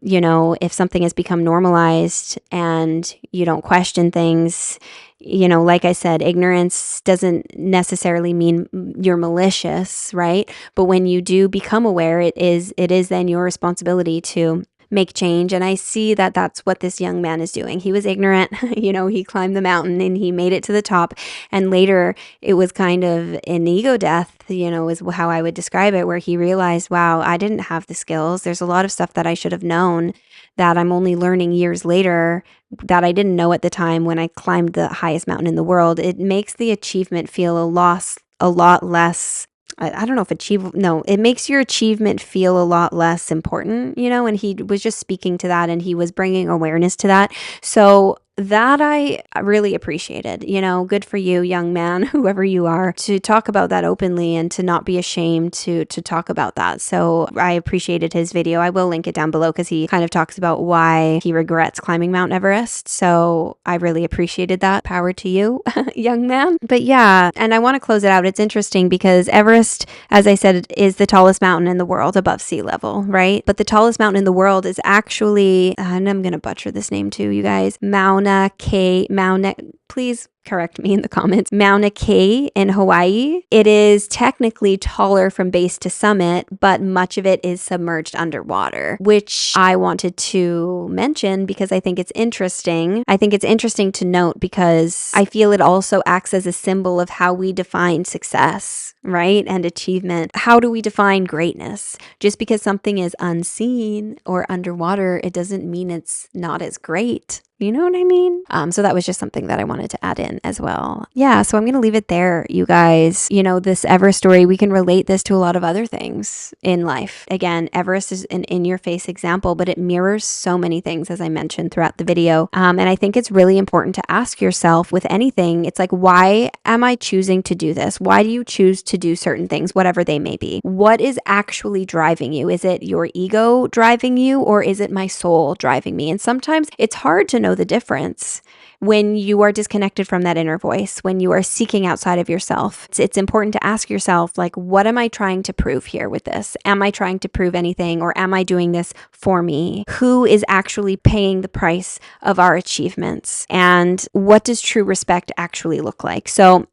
Speaker 1: you know, if something has become normalized and you don't question things, you know, like I said, ignorance doesn't necessarily mean you're malicious, right? But when you do become aware, it is then your responsibility to make change. And I see that that's what this young man is doing. He was ignorant, you know, he climbed the mountain and he made it to the top. And later it was kind of an ego death, you know, is how I would describe it, where he realized, wow, I didn't have the skills. There's a lot of stuff that I should have known that I'm only learning years later that I didn't know at the time when I climbed the highest mountain in the world. It makes the achievement feel a lot less. I don't know if it makes your achievement feel a lot less important, you know, and he was just speaking to that and he was bringing awareness to that. So that I really appreciated, you know, good for you, young man, whoever you are, to talk about that openly and to not be ashamed to talk about that. So I appreciated his video. I will link it down below because he kind of talks about why he regrets climbing Mount Everest. So I really appreciated that. Power to you, young man. But yeah, and I want to close it out. It's interesting because Everest, as I said, is the tallest mountain in the world above sea level, right? But the tallest mountain in the world is actually, and I'm going to butcher this name too, you guys, Mauna Kea, please correct me in the comments, Mauna Kea in Hawaii. It is technically taller from base to summit, but much of it is submerged underwater, which I wanted to mention because I think it's interesting. I think it's interesting to note because I feel it also acts as a symbol of how we define success, right? And achievement. How do we define greatness? Just because something is unseen or underwater, it doesn't mean it's not as great. You know what I mean? So that was just something that I wanted to add in as well. Yeah, so I'm going to leave it there, you guys. You know, this Everest story, we can relate this to a lot of other things in life. Again, Everest is an in-your-face example, but it mirrors so many things, as I mentioned throughout the video. And I think it's really important to ask yourself with anything, it's like, why am I choosing to do this? Why do you choose to do certain things, whatever they may be? What is actually driving you? Is it your ego driving you, or is it my soul driving me? And sometimes it's hard to know the difference when you are disconnected from that inner voice, when you are seeking outside of yourself. It's important to ask yourself, like, what am I trying to prove here with this? Am I trying to prove anything, or am I doing this for me? Who is actually paying the price of our achievements? And what does true respect actually look like? So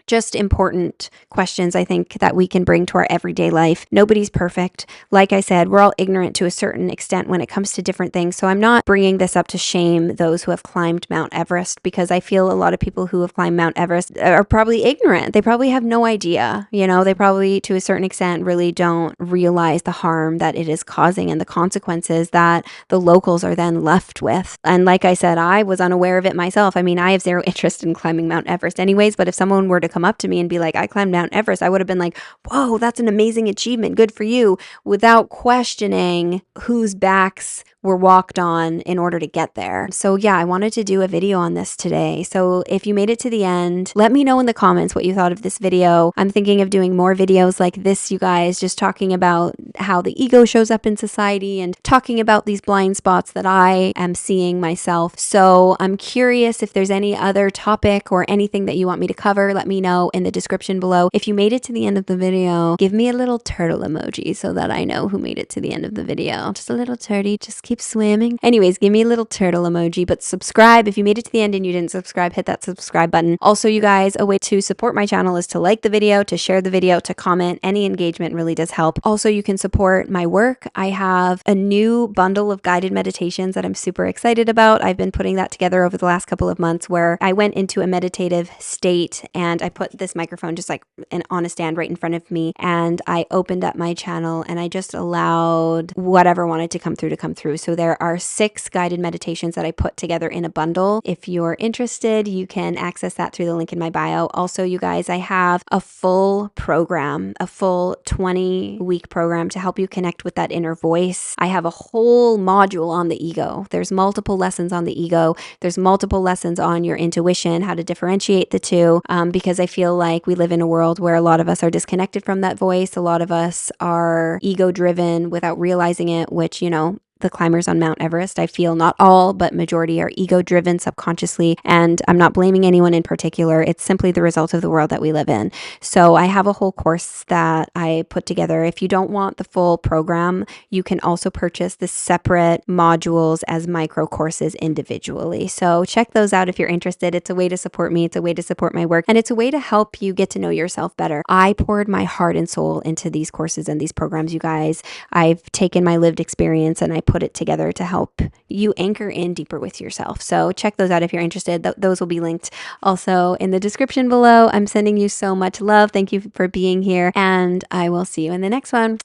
Speaker 1: just important questions, I think, that we can bring to our everyday life. Nobody's perfect. Like I said, we're all ignorant to a certain extent when it comes to different things. So I'm not bringing this up to shame those who have climbed Mount Everest, because I feel a lot of people who have climbed Mount Everest are probably ignorant. They probably have no idea. You know, they probably, to a certain extent, really don't realize the harm that it is causing and the consequences that the locals are then left with. And like I said, I was unaware of it myself. I mean, I have zero interest in climbing Mount Everest anyways, but if someone were to come come up to me and be like, I climbed Mount Everest, I would have been like, whoa, that's an amazing achievement. Good for you. Without questioning whose backs were walked on in order to get there. So yeah, I wanted to do a video on this today. So if you made it to the end, let me know in the comments what you thought of this video. I'm thinking of doing more videos like this, you guys, just talking about how the ego shows up in society and talking about these blind spots that I am seeing myself. So I'm curious if there's any other topic or anything that you want me to cover, let me know in the description below. If you made it to the end of the video, give me a little turtle emoji so that I know who made it to the end of the video. Just a little turtle, just keep swimming. Anyways, give me a little turtle emoji, but subscribe. If you made it to the end and you didn't subscribe, hit that subscribe button. Also, you guys, a way to support my channel is to like the video, to share the video, to comment. Any engagement really does help. Also, you can support my work. I have a new bundle of guided meditations that I'm super excited about. I've been putting that together over the last couple of months where I went into a meditative state and I put this microphone just like on a stand right in front of me, and I opened up my channel and I just allowed whatever wanted to come through. So there are 6 guided meditations that I put together in a bundle. If you're interested, you can access that through the link in my bio. Also, you guys, I have a full program, a full 20-week program to help you connect with that inner voice. I have a whole module on the ego. There's multiple lessons on the ego. There's multiple lessons on your intuition, how to differentiate the two, because I feel like we live in a world where a lot of us are disconnected from that voice. A lot of us are ego-driven without realizing it, which, you know, the climbers on Mount Everest, I feel not all, but majority are ego-driven subconsciously. And I'm not blaming anyone in particular. It's simply the result of the world that we live in. So I have a whole course that I put together. If you don't want the full program, you can also purchase the separate modules as micro courses individually. So check those out if you're interested. It's a way to support me. It's a way to support my work. And it's a way to help you get to know yourself better. I poured my heart and soul into these courses and these programs, you guys. I've taken my lived experience and I put it together to help you anchor in deeper with yourself. So check those out if you're interested. Those will be linked also in the description below. I'm sending you so much love. Thank you for being here, and I will see you in the next one.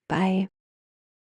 Speaker 1: Bye.